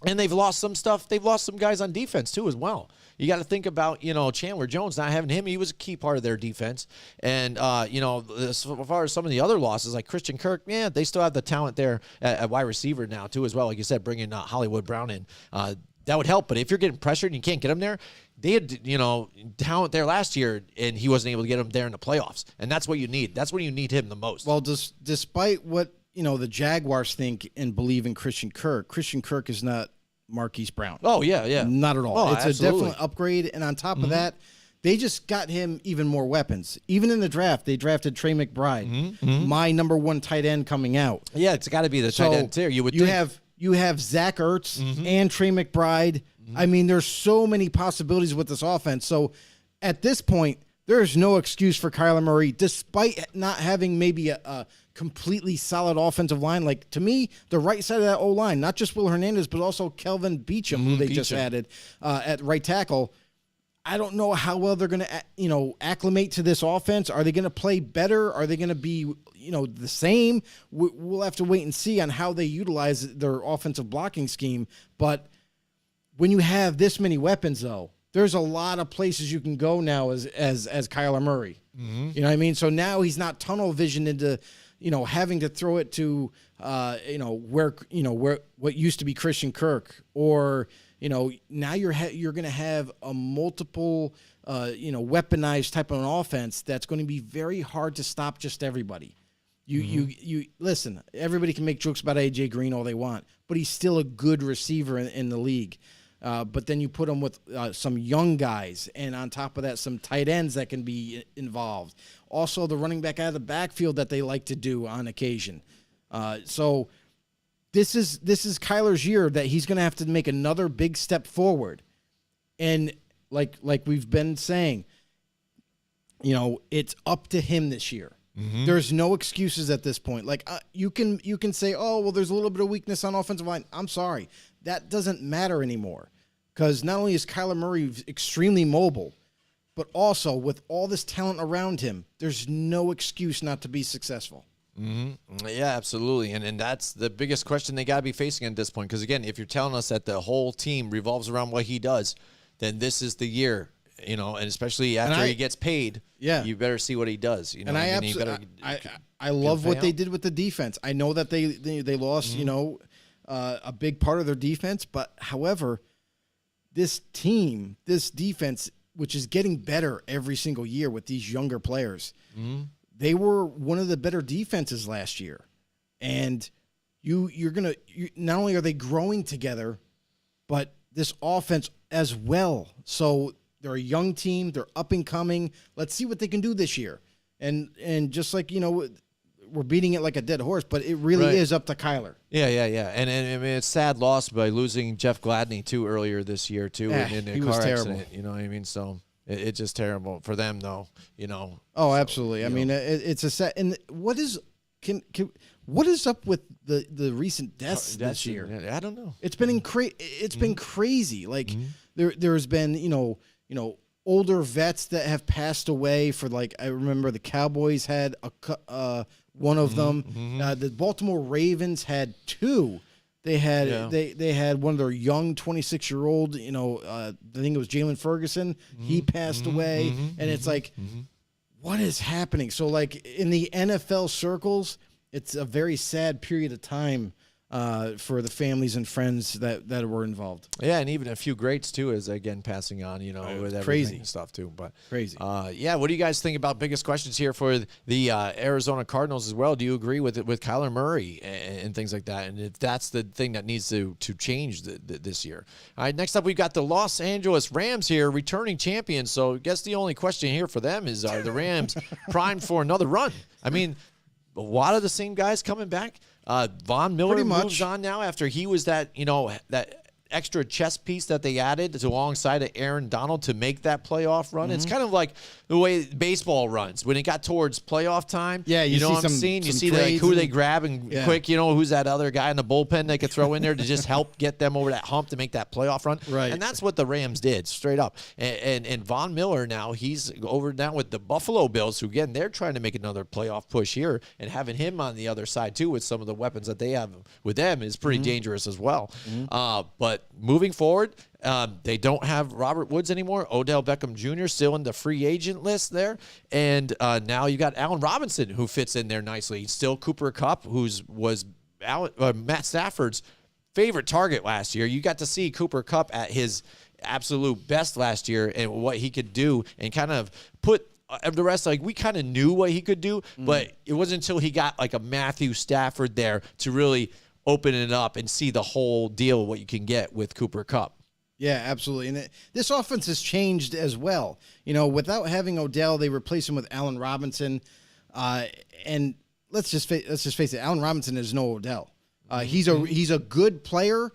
And they've lost some stuff. They've lost some guys on defense, too, as well. You got to think about, Chandler Jones, not having him. He was a key part of their defense. And, as far as some of the other losses, like Christian Kirk, they still have the talent there at wide receiver now, too, as well. Like you said, bringing Hollywood Brown in. That would help. But if you're getting pressured and you can't get him there, they had, talent there last year, and he wasn't able to get him there in the playoffs. And that's what you need. That's when you need him the most. Well, despite what, the Jaguars think and believe in Christian Kirk is not Marquise Brown. Oh, yeah. Not at all. Oh, it's absolutely. a definite upgrade. And on top of that, they just got him even more weapons. Even in the draft, they drafted Trey McBride, my number one tight end coming out. Yeah, it's got to be the tight end tier. You have Zach Ertz and Trey McBride. I mean, there's so many possibilities with this offense. So at this point, there's no excuse for Kyler Murray, despite not having maybe a completely solid offensive line. Like, to me, the right side of that O-line, not just Will Hernandez, but also Kelvin Beachum, who they just added at right tackle. I don't know how well they're going to, acclimate to this offense. Are they going to play better? Are they going to be, the same? We'll have to wait and see on how they utilize their offensive blocking scheme. But when you have this many weapons, though, there's a lot of places you can go now as Kyler Murray. You know what I mean? So now he's not tunnel vision into, having to throw it to, where what used to be Christian Kirk, or now you're going to have a multiple, weaponized type of an offense that's going to be very hard to stop just everybody. You listen, everybody can make jokes about AJ Green all they want, but he's still a good receiver in the league. But then you put him with some young guys, and on top of that, some tight ends that can be involved. Also, the running back out of the backfield that they like to do on occasion. So this is Kyler's year that he's going to have to make another big step forward. And like we've been saying, it's up to him this year. There's no excuses at this point. Like you can say, oh, well, there's a little bit of weakness on offensive line. I'm sorry. That doesn't matter anymore, because not only is Kyler Murray extremely mobile, but also with all this talent around him, there's no excuse not to be successful. Yeah, absolutely. And that's the biggest question they got to be facing at this point. Because, again, if you're telling us that the whole team revolves around what he does, then this is the year, and especially after he gets paid, you better see what he does. And I love what they did with the defense. I know that they lost, a big part of their defense, but however, this defense, which is getting better every single year with these younger players, they were one of the better defenses last year. And you're going to not only are they growing together, but this offense as well. So they're a young team, they're up and coming. Let's see what they can do this year. And just like, we're beating it like a dead horse, but it really is up to Kyler. Yeah. And I mean, it's sad loss by losing Jeff Gladney too earlier this year too in a car accident. You know what I mean? So it's just terrible for them, though. Oh, absolutely. I mean, it's a set. And what is up with the recent deaths this year? I don't know. It's been been crazy. Like there's been older vets that have passed away. For like, I remember the Cowboys had one of them. The Baltimore Ravens had two. They had they had one of their young 26-year-old. I think it was Jalen Ferguson. He passed away, and it's like, what is happening? So like in the NFL circles, it's a very sad period of time for the families and friends that were involved. Yeah, and even a few greats too, is again passing on, with everything crazy and stuff too. But crazy. Yeah, what do you guys think about biggest questions here for the Arizona Cardinals as well? Do you agree with Kyler Murray and things like that? And if that's the thing that needs to change this year. All right, next up we've got the Los Angeles Rams here, returning champions. So I guess the only question here for them is, are the Rams primed for another run? I mean, a lot of the same guys coming back. Von Miller moves on now after he was that extra chess piece that they added alongside of Aaron Donald to make that playoff run. It's kind of like the way baseball runs. When it got towards playoff time, you know see what I'm saying? You see who they grab and quick, who's that other guy in the bullpen they could throw in there to just help get them over that hump to make that playoff run. Right. And that's what the Rams did, straight up. And Von Miller now, he's over now with the Buffalo Bills, who, again, they're trying to make another playoff push here, and having him on the other side, too, with some of the weapons that they have with them is pretty dangerous as well. But moving forward, they don't have Robert Woods anymore. Odell Beckham Jr. still in the free agent list there. And now you got Allen Robinson, who fits in there nicely. Still Cooper Kupp, was Matt Stafford's favorite target last year. You got to see Cooper Kupp at his absolute best last year and what he could do, and kind of put the rest, like, we kind of knew what he could do, but it wasn't until he got like a Matthew Stafford there to really open it up and see the whole deal, what you can get with Cooper Kupp. Yeah, absolutely. And this offense has changed as well. Without having Odell, they replace him with Allen Robinson. And let's just face it, Allen Robinson is no Odell. He's a good player,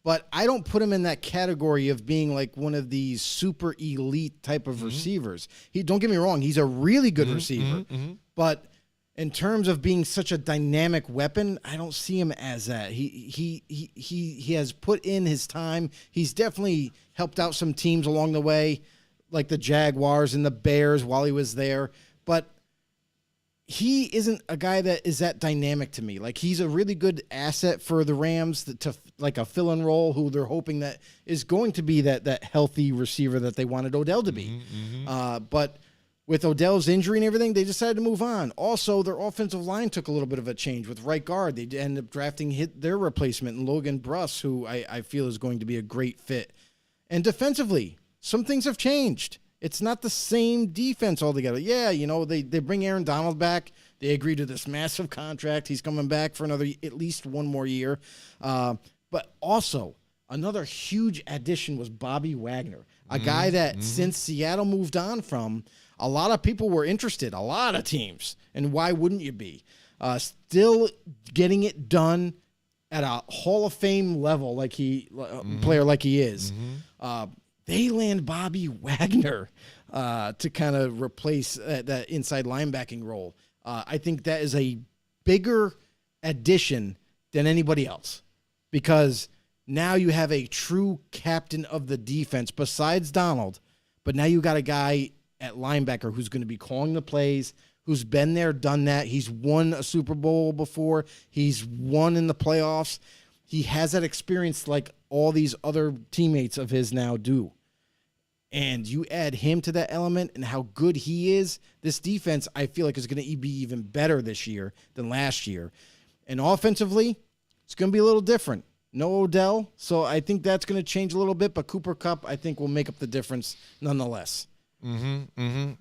but I don't put him in that category of being like one of these super elite type of receivers. Don't get me wrong, he's a really good receiver, but in terms of being such a dynamic weapon, I don't see him as that. He has put in his time. He's definitely helped out some teams along the way, like the Jaguars and the Bears while he was there. But he isn't a guy that is that dynamic to me. Like, he's a really good asset for the Rams to like a fill-in role, who they're hoping that is going to be that healthy receiver that they wanted Odell to be. But with Odell's injury and everything, they decided to move on. Also, their offensive line took a little bit of a change with right guard. They ended up drafting their replacement, Logan Bruss, who I feel is going to be a great fit. And defensively, some things have changed. It's not the same defense altogether. Yeah, they bring Aaron Donald back. They agreed to this massive contract. He's coming back for at least one more year. But also, another huge addition was Bobby Wagner, a guy that since Seattle moved on from, a lot of people were interested, a lot of teams, and why wouldn't you be? Still getting it done at a Hall of Fame level, player like he is. They land Bobby Wagner to kind of replace that inside linebacking role. I think that is a bigger addition than anybody else, because now you have a true captain of the defense besides Donald, but now you got a guy at linebacker who's going to be calling the plays, who's been there, done that. He's won a Super Bowl before. He's won in the playoffs. He has that experience like all these other teammates of his now do. And you add him to that element and how good he is, this defense, I feel like, is going to be even better this year than last year. And offensively, it's going to be a little different. No Odell, so I think that's going to change a little bit, but Cooper Kupp, I think, will make up the difference nonetheless.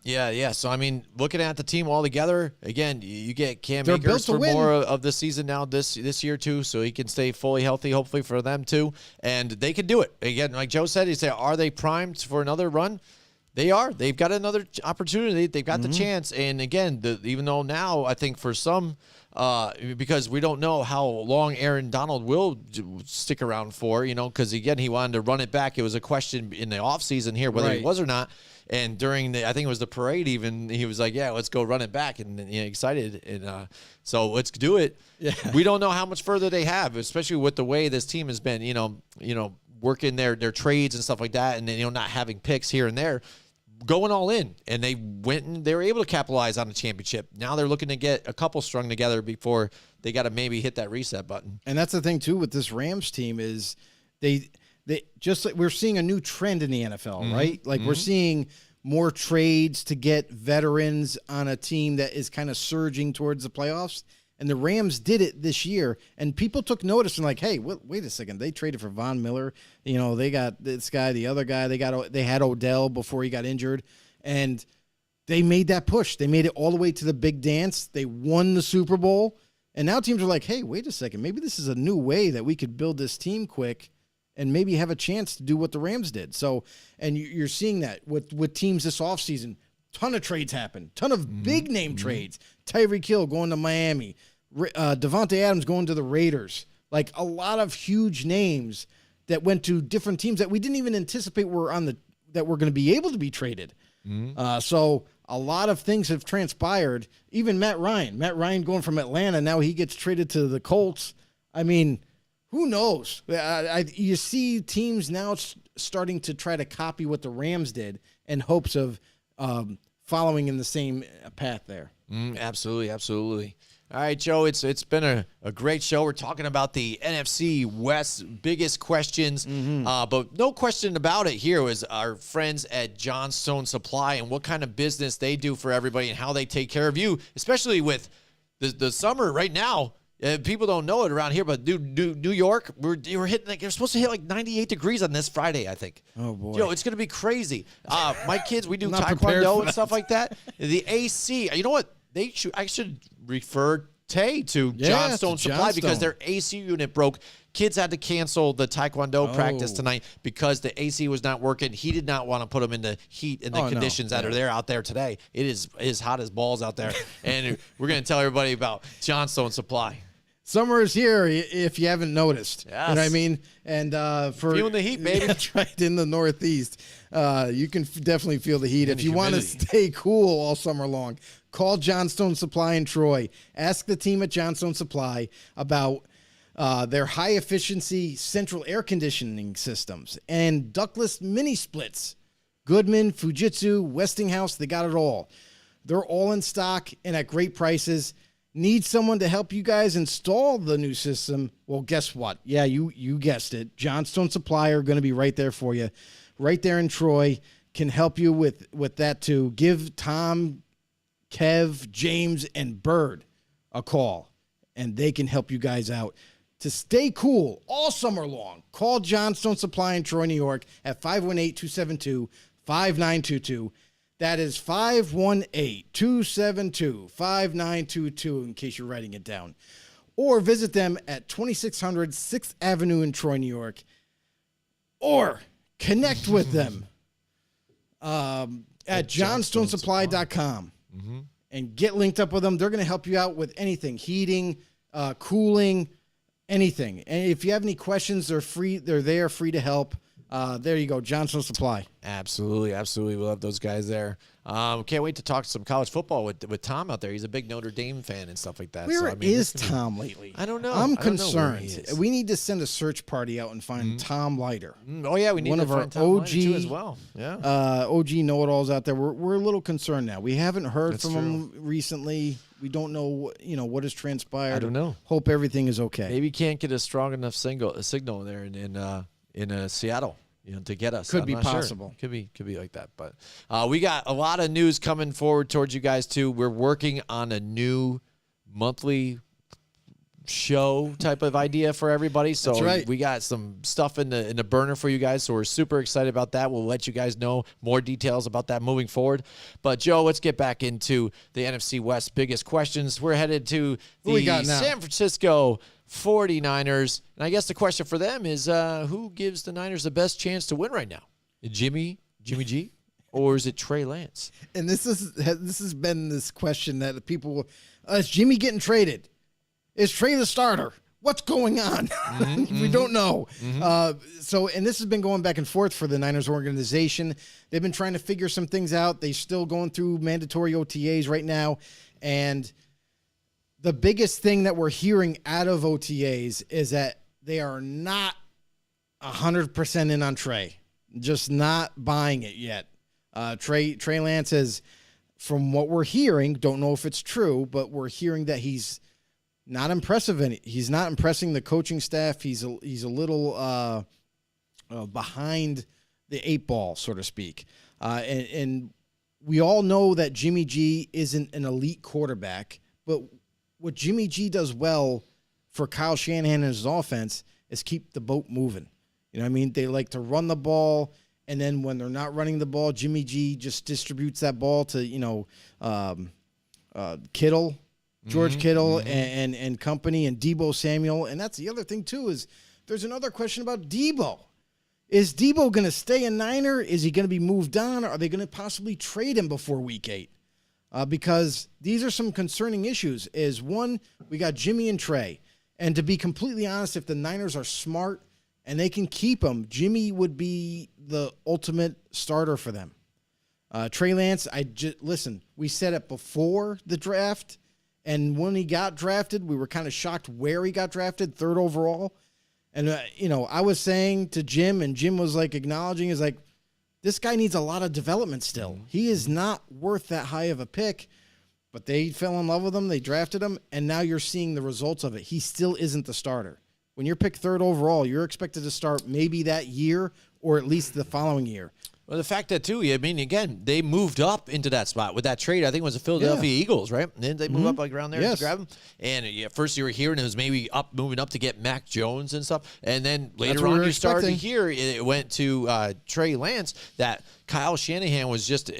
Yeah. So, I mean, looking at the team all together, again, you get Cam Akers for more of the season now this year, too, so he can stay fully healthy, hopefully, for them, too. And they can do it. Again, like Joe said, he said, are they primed for another run? They are. They've got another opportunity. They've got the chance. And, again, even though now, I think for some – because we don't know how long Aaron Donald will stick around for, because, again, he wanted to run it back. It was a question in the offseason here whether he was or not. And during I think it was the parade even, he was like, yeah, let's go run it back. And excited. And so let's do it. Yeah. We don't know how much further they have, especially with the way this team has been, working their trades and stuff like that. And then, not having picks here and there. Going all in, and they were able to capitalize on the championship. Now they're looking to get a couple strung together before they got to maybe hit that reset button. And that's the thing too with this Rams team is they just like we're seeing a new trend in the NFL, right? Like we're seeing more trades to get veterans on a team that is kind of surging towards the playoffs. And the Rams did it this year, and people took notice and like, hey, wait a second. They traded for Von Miller. You know, they got this guy, the other guy. They had Odell before he got injured, and they made that push. They made it all the way to the big dance. They won the Super Bowl, and now teams are like, hey, wait a second. Maybe this is a new way that we could build this team quick and maybe have a chance to do what the Rams did. So, and you're seeing that with teams this offseason. Ton of trades happen. Ton of big name trades. Tyreek Hill going to Miami. Devontae Adams going to the Raiders. Like a lot of huge names that went to different teams that we didn't even anticipate that were going to be able to be traded. So a lot of things have transpired. Even Matt Ryan going from Atlanta, now he gets traded to the Colts. I mean, who knows? You see teams now starting to try to copy what the Rams did in hopes of following in the same path there. Absolutely. All right, Joe, it's been a great show. We're talking about the NFC West biggest questions, but no question about it here is our friends at Johnstone Supply and what kind of business they do for everybody and how they take care of you, especially with the summer right now. People don't know it around here, but New York, we're hitting they're supposed to hit like 98 degrees on this Friday, I think. Oh boy, it's going to be crazy. My kids, we do taekwondo and stuff like that. The AC, you know what? I should refer Tay to Johnstone Supply because their AC unit broke. Kids had to cancel the taekwondo practice tonight because the AC was not working. He did not want to put them in the heat and the conditions that are there out there today. It is hot as balls out there, and we're going to tell everybody about Johnstone Supply. Summer is here, if you haven't noticed. Yes. You know what I mean? And for feeling the heat, baby. That's right, in the Northeast. You can definitely feel the heat. If you want to stay cool all summer long, call Johnstone Supply in Troy. Ask the team at Johnstone Supply about their high-efficiency central air conditioning systems and ductless mini splits. Goodman, Fujitsu, Westinghouse, they got it all. They're all in stock and at great prices. Need someone to help you guys install the new system? Well, guess what? Yeah, you guessed it. Johnstone Supply are going to be right there for you. Right there in Troy. Can help you with that too. Give Tom, Kev, James, and Bird a call, and they can help you guys out. To stay cool all summer long, call Johnstone Supply in Troy, New York at 518-272-5922. That is 518-272-5922 in case you're writing it down. Or visit them at 2600 6th Avenue in Troy, New York. Or connect with them at johnstonesupply.com and get linked up with them. They're going to help you out with anything, heating, cooling, anything. And if you have any questions, they're free. They're there, free to help. There you go, Johnstone Supply. Absolutely. We love those guys there. Can't wait to talk some college football with Tom out there. He's a big Notre Dame fan and stuff like that. Where is Tom lately? I don't know. I'm concerned. We need to send a search party out and find Tom Leiter. Oh yeah, we need one to of our find Tom Leiter too as OG well. Yeah, OG know-it-alls out there. We're a little concerned now. We haven't heard from him recently. We don't know, what has transpired. I don't know. Hope everything is okay. Maybe can't get a strong enough signal there in Seattle. To get us. Could be possible. Sure. Could be like that. But we got a lot of news coming forward towards you guys too. We're working on a new monthly show type of idea for everybody. So That's right. We got some stuff in the burner for you guys. So we're super excited about that. We'll let you guys know more details about that moving forward. But Joe, let's get back into the NFC West biggest questions. We're headed to the San Francisco 49ers. And I guess the question for them is who gives the Niners the best chance to win right now? Jimmy G? Or is it Trey Lance? And this has been this question that people, is Jimmy getting traded? Is Trey the starter? What's going on? We don't know. And this has been going back and forth for the Niners organization. They've been trying to figure some things out. They're still going through mandatory OTAs right now. And the biggest thing that we're hearing out of OTAs is that they are not 100% in on Trey. Just not buying it yet. Trey Lance is, from what we're hearing, don't know if it's true, but we're hearing that he's not impressive. He's not impressing the coaching staff. He's a little behind the eight ball, so to speak. And we all know that Jimmy G isn't an elite quarterback, but what Jimmy G does well for Kyle Shanahan and his offense is keep the boat moving. You know what I mean? They like to run the ball, and then when they're not running the ball, Jimmy G just distributes that ball to, Kittle, George Kittle, and company, and Deebo Samuel. And that's the other thing, too, is there's another question about Deebo. Is Deebo going to stay a Niner? Is he going to be moved on? Or are they going to possibly trade him before Week 8? Because these are some concerning issues. Is one, we got Jimmy and Trey. And to be completely honest, if the Niners are smart and they can keep him, Jimmy would be the ultimate starter for them. Trey Lance, listen, we said it before the draft, and when he got drafted, we were kind of shocked where he got drafted, 3rd overall. And, I was saying to Jim, and Jim was like acknowledging, is like, this guy needs a lot of development still. He is not worth that high of a pick, but they fell in love with him. They drafted him, and now you're seeing the results of it. He still isn't the starter. When you're picked 3rd overall, you're expected to start maybe that year or at least the following year. Well, the fact that, too, I mean, again, they moved up into that spot with that trade. I think it was the Philadelphia Eagles, right? And then they move up like around there to grab him. And first you were hearing it was maybe moving up to get Mac Jones and stuff. And then later on you started to hear it went to Trey Lance that Kyle Shanahan was just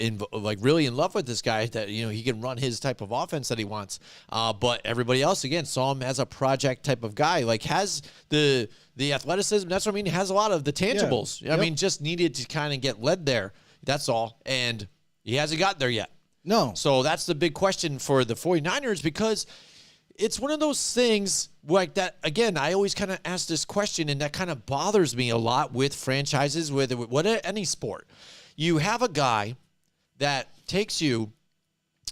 really in love with this guy, that he can run his type of offense that he wants. But everybody else, again, saw him as a project type of guy, like has the athleticism. That's what I mean. Has a lot of the tangibles. Yeah. I mean, just needed to kind of get led there. That's all. And he hasn't got there yet. No. So that's the big question for the 49ers, because it's one of those things like that. Again, I always kind of ask this question, and that kind of bothers me a lot with franchises, with any sport. You have a guy that takes you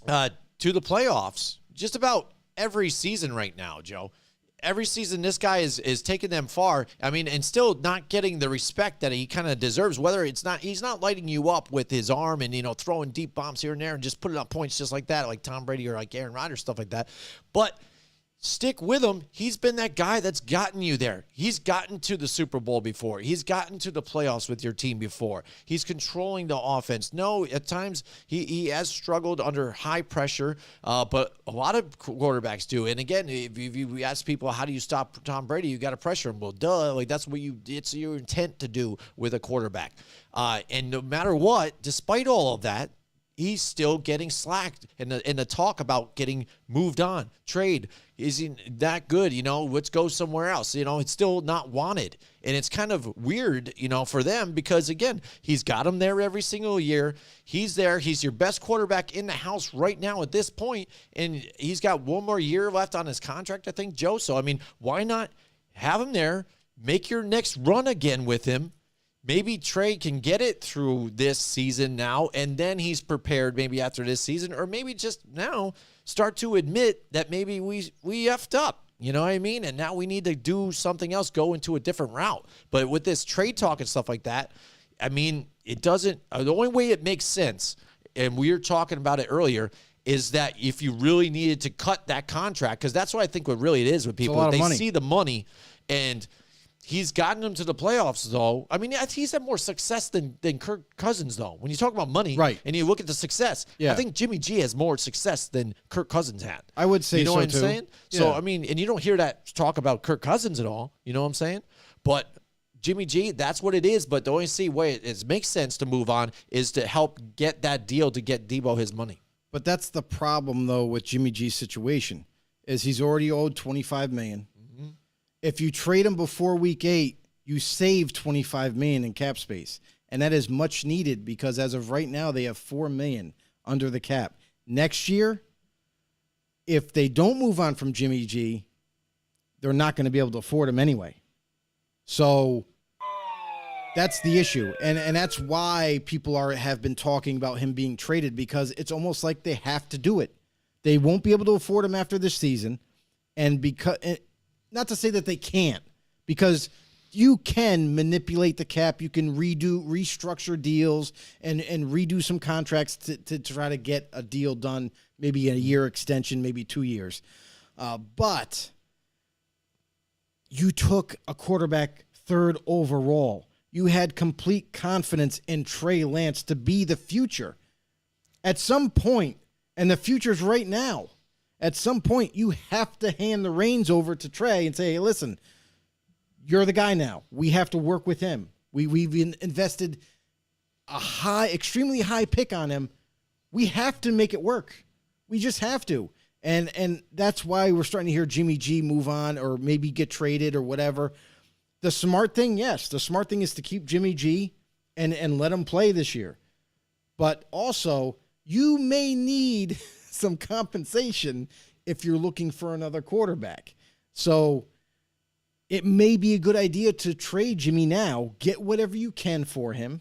to the playoffs just about every season right now, Joe. Every season, this guy is taking them far. I mean, and still not getting the respect that he kind of deserves. Whether he's not lighting you up with his arm and throwing deep bombs here and there and just putting up points just like that, like Tom Brady or like Aaron Rodgers, stuff like that. But stick with him. He's been that guy that's gotten you there. He's gotten to the Super Bowl before. He's gotten to the playoffs with your team before. He's controlling the offense. No, at times he has struggled under high pressure, but a lot of quarterbacks do. And again, if you ask people, how do you stop Tom Brady? You got to pressure him. Well, duh. Like that's what it's your intent to do with a quarterback. And no matter what, despite all of that, he's still getting slacked in the talk about getting moved on, trade. Is he that good? Let's go somewhere else. It's still not wanted. And it's kind of weird, for them, because, again, he's got him there every single year. He's there. He's your best quarterback in the house right now at this point, and he's got one more year left on his contract, I think, Joe. So, I mean, why not have him there, make your next run again with him? Maybe Trey can get it through this season now, and then he's prepared maybe after this season, or maybe just now start to admit that maybe we effed up. You know what I mean? And now we need to do something else, go into a different route. But with this trade talk and stuff like that, I mean, it doesn't – the only way it makes sense, and we were talking about it earlier, is that if you really needed to cut that contract, because that's what I think what really it is with people. They see the money, and – he's gotten them to the playoffs, though. I mean, he's had more success than Kirk Cousins, though. When you talk about money, right, and you look at the success, I think Jimmy G has more success than Kirk Cousins had. I would say so, you know what I'm too. saying? Yeah. So, I mean, and you don't hear that talk about Kirk Cousins at all. You know what I'm saying? But Jimmy G, that's what it is. But the only way it makes sense to move on is to help get that deal to get Deebo his money. But that's the problem, though, with Jimmy G's situation, is he's already owed $25 million. If you trade him before Week 8, you save $25 million in cap space, and that is much needed because as of right now, they have $4 million under the cap. Next year, if they don't move on from Jimmy G, they're not going to be able to afford him anyway. So that's the issue, and that's why people have been talking about him being traded, because it's almost like they have to do it. They won't be able to afford him after this season, and because. Not to say that they can't, because you can manipulate the cap. You can restructure deals and redo some contracts to try to get a deal done, maybe a year extension, maybe 2 years. But you took a quarterback 3rd overall. You had complete confidence in Trey Lance to be the future at some point, and the future's right now. At some point, you have to hand the reins over to Trey and say, hey, listen, you're the guy now. We have to work with him. We've invested a extremely high pick on him. We have to make it work. We just have to. And that's why we're starting to hear Jimmy G move on or maybe get traded or whatever. The smart thing, yes, the smart thing is to keep Jimmy G and let him play this year. But also, you may need some compensation if you're looking for another quarterback. So it may be a good idea to trade Jimmy now, get whatever you can for him,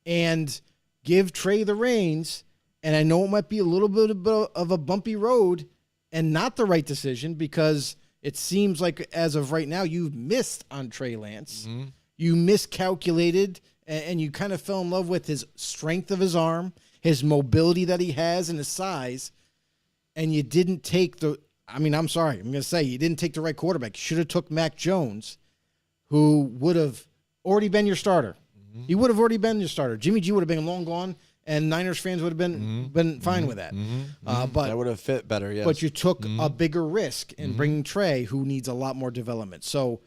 and give Trey the reins. And I know it might be a little bit of a bumpy road and not the right decision because it seems like as of right now, you've missed on Trey Lance. Mm-hmm. You miscalculated and you kind of fell in love with his strength of his arm, his mobility that he has, and his size. And you didn't take I'm sorry. I'm going to say you didn't take the right quarterback. You should have took Mac Jones, who would have already been your starter. Mm-hmm. He would have already been your starter. Jimmy G would have been long gone. And Niners fans would have been fine with that. But that would have fit better, yes. But you took a bigger risk in bringing Trey, who needs a lot more development. So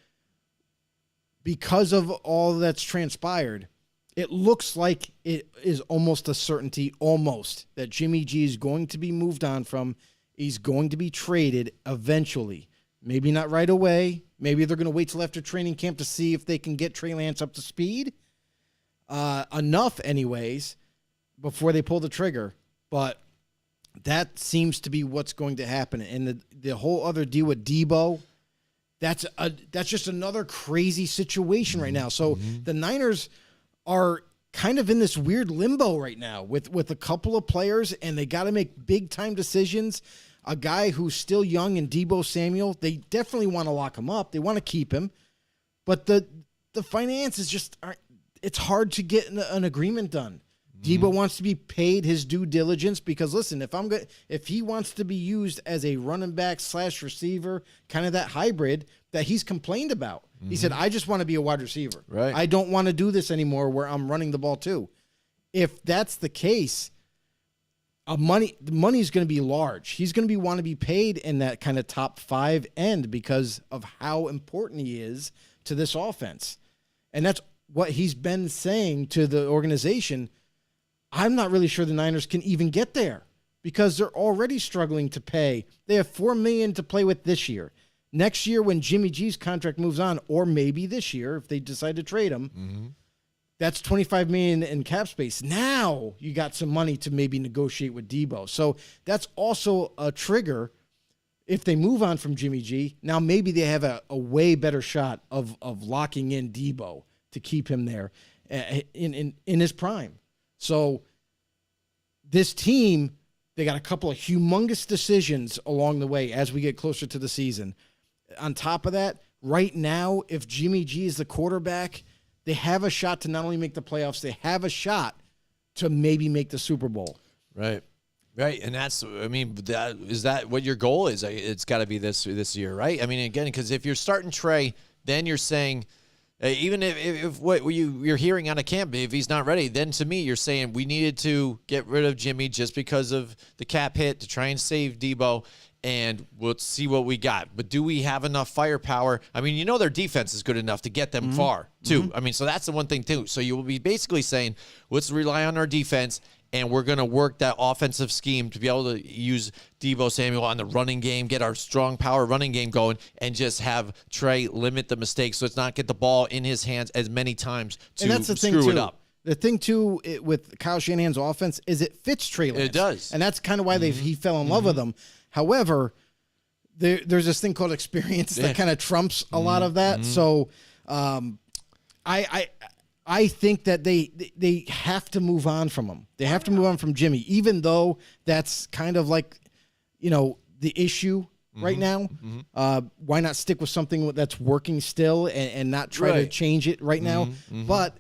because of all that's transpired, it looks like it is almost a certainty, that Jimmy G is going to be moved on from. He's going to be traded eventually. Maybe not right away. Maybe they're going to wait till after training camp to see if they can get Trey Lance up to speed. Enough anyways, before they pull the trigger, but that seems to be what's going to happen. And the whole other deal with Debo, that's just another crazy situation right now. So the Niners are kind of in this weird limbo right now with a couple of players, and they got to make big time decisions. A guy who's still young in Debo Samuel, they definitely want to lock him up. They want to keep him, but the finances just aren't. It's hard to get an agreement done. Debo wants to be paid his due diligence because, listen, if he wants to be used as a running back / receiver, kind of that hybrid that he's complained about. He said, I just want to be a wide receiver. Right. I don't want to do this anymore where I'm running the ball too. If that's the case, the money is going to be large. He's going to want to be paid in that kind of top 5 end because of how important he is to this offense. And that's what he's been saying to the organization. I'm not really sure the Niners can even get there because they're already struggling to pay. They have $4 million to play with this year. Next year, when Jimmy G's contract moves on, or maybe this year if they decide to trade him, that's $25 million in cap space. Now you got some money to maybe negotiate with Debo. So that's also a trigger. If they move on from Jimmy G, now maybe they have a way better shot of locking in Debo to keep him there in his prime. So this team, they got a couple of humongous decisions along the way as we get closer to the season. On top of that, right now, if Jimmy G is the quarterback, they have a shot to not only make the playoffs, they have a shot to maybe make the Super Bowl. Right. Right. And is that what your goal is? It's got to be this year, right? I mean, again, because if you're starting Trey, then you're saying, even if what you're hearing out of camp, if he's not ready, then to me, you're saying we needed to get rid of Jimmy just because of the cap hit to try and save Debo, and we'll see what we got. But do we have enough firepower? I mean, their defense is good enough to get them far, too. I mean, so that's the one thing, too. So you will be basically saying, let's rely on our defense, and we're going to work that offensive scheme to be able to use Debo Samuel on the running game, get our strong power running game going, and just have Trey limit the mistakes so it's not get the ball in his hands as many times to screw it up. The thing, too, with Kyle Shanahan's offense is it fits Trey Lance. It does. And that's kind of why he fell in love with him. However, there's this thing called experience that kind of trumps a lot of that. So I think that they have to move on from him. They have to move on from Jimmy, even though that's kind of like, the issue right now. Why not stick with something that's working still and not try to change it right now? But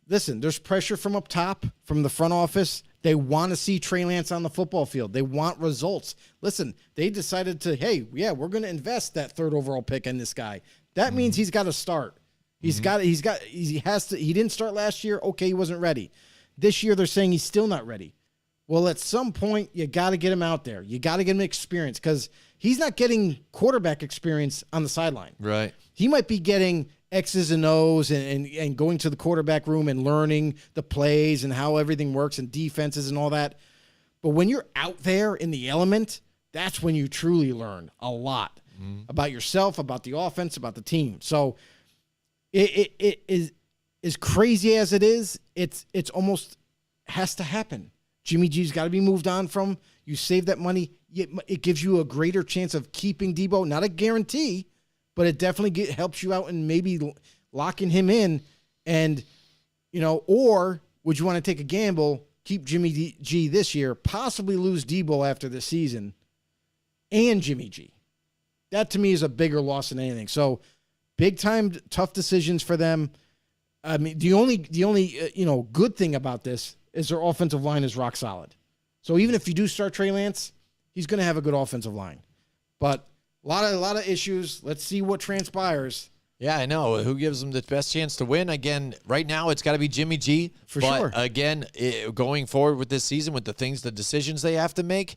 listen, there's pressure from up top, from the front office. They want to see Trey Lance on the football field. They want results. Listen, they decided to, hey, yeah, we're going to invest that 3rd overall pick in this guy. That means he's got to start. He didn't start last year. Okay, he wasn't ready. This year they're saying he's still not ready. Well, at some point, you got to get him out there. You got to get him experience because he's not getting quarterback experience on the sideline. Right. He might be getting X's and O's and going to the quarterback room and learning the plays and how everything works and defenses and all that. But when you're out there in the element, that's when you truly learn a lot about yourself, about the offense, about the team. So it is as crazy as it is, it's almost has to happen. Jimmy G's got to be moved on from. You save that money. It gives you a greater chance of keeping Debo. Not a guarantee, but it definitely helps you out and maybe locking him in. And, or would you want to take a gamble, keep Jimmy G this year, possibly lose Debo after the season and Jimmy G? That to me is a bigger loss than anything. So big time tough decisions for them. I mean, the only good thing about this is their offensive line is rock solid. So even if you do start Trey Lance, he's going to have a good offensive line. But a lot of issues. Let's see what transpires. Yeah, I know. Who gives them the best chance to win? Again, right now it's got to be Jimmy G. For sure. Again, going forward with this season, with the decisions they have to make,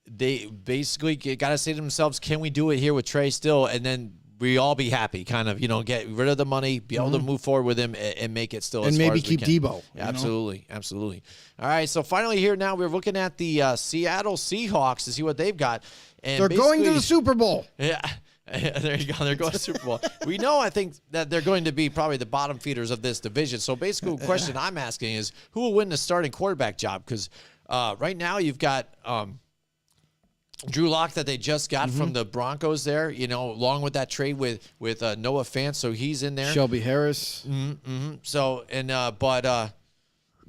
they basically got to say to themselves, can we do it here with Trey still? And then we all be happy, kind of, get rid of the money, be able to move forward with him and make it still and as maybe far as keep we can. Debo. Absolutely. All right, so finally here now we're looking at the Seattle Seahawks to see what they've got. And they're going to the Super Bowl. Yeah. There you go. They're going to the Super Bowl. We know, I think, that they're going to be probably the bottom feeders of this division. So basically the question I'm asking is who will win the starting quarterback job? Because right now you've got Drew Lock that they just got from the Broncos there, along with that trade with Noah Fant, so he's in there. Shelby Harris. So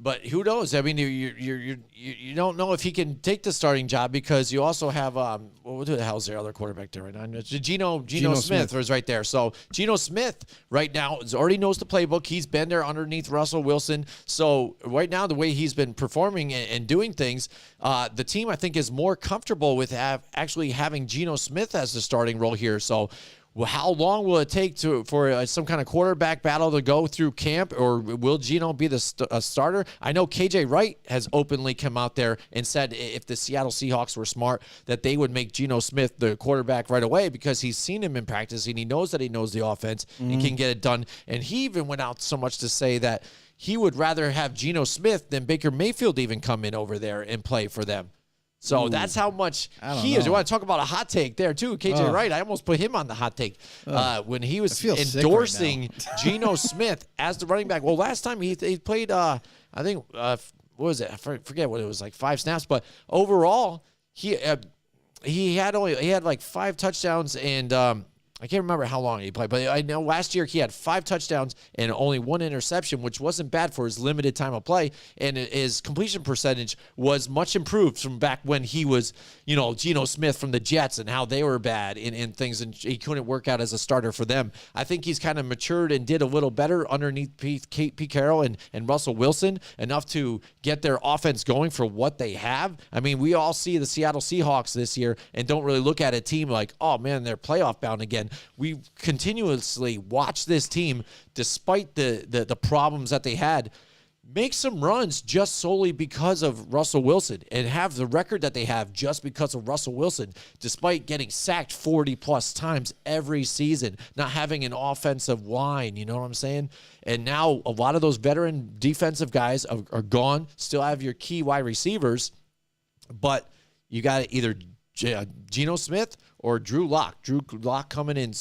but who knows? I mean, you don't know if he can take the starting job because you also have what the hell's their other quarterback there right now? It's Geno Smith is right there. So Geno Smith right now already knows the playbook. He's been there underneath Russell Wilson. So right now, the way he's been performing and doing things, the team I think is more comfortable with actually having Geno Smith as the starting role here. So. Well, how long will it take for some kind of quarterback battle to go through camp, or will Geno be the starter? I know KJ Wright has openly come out there and said if the Seattle Seahawks were smart, that they would make Geno Smith the quarterback right away because he's seen him in practice and he knows that he knows the offense and can get it done. And he even went out so much to say that he would rather have Geno Smith than Baker Mayfield even come in over there and play for them. So that's how much he is. You want to talk about a hot take there, too. KJ Wright, I almost put him on the hot take when he was endorsing Geno Smith as the running back. Well, last time he played, I think, what was it? I forget what it was, like 5 snaps. But overall, he had like 5 touchdowns and I can't remember how long he played, but I know last year he had 5 touchdowns and only 1 interception, which wasn't bad for his limited time of play. And his completion percentage was much improved from back when he was, Geno Smith from the Jets and how they were bad in things, and he couldn't work out as a starter for them. I think he's kind of matured and did a little better underneath Pete Carroll and Russell Wilson, enough to get their offense going for what they have. I mean, we all see the Seattle Seahawks this year and don't really look at a team like, oh, man, they're playoff bound again. We continuously watch this team, despite the problems that they had, make some runs just solely because of Russell Wilson and have the record that they have just because of Russell Wilson, despite getting sacked 40-plus times every season, not having an offensive line, you know what I'm saying? And now a lot of those veteran defensive guys are gone, still have your key wide receivers, but you got either Geno Smith or Drew Lock. Drew Lock coming in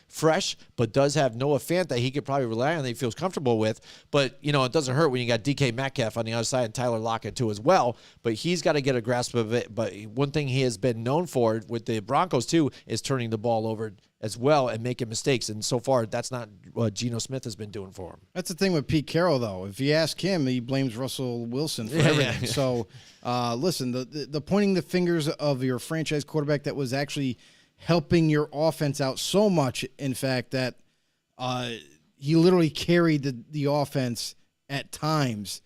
fresh, but does have Noah Fant that he could probably rely on that he feels comfortable with. But, it doesn't hurt when you got DK Metcalf on the other side and Tyler Lockett too as well. But he's got to get a grasp of it. But one thing he has been known for with the Broncos too is turning the ball over as well and making mistakes. And so far, that's not what Geno Smith has been doing for him. That's the thing with Pete Carroll, though. If you ask him, he blames Russell Wilson for everything. Yeah. So, listen, the pointing the fingers of your franchise quarterback that was actually helping your offense out so much, in fact, that he literally carried the offense at times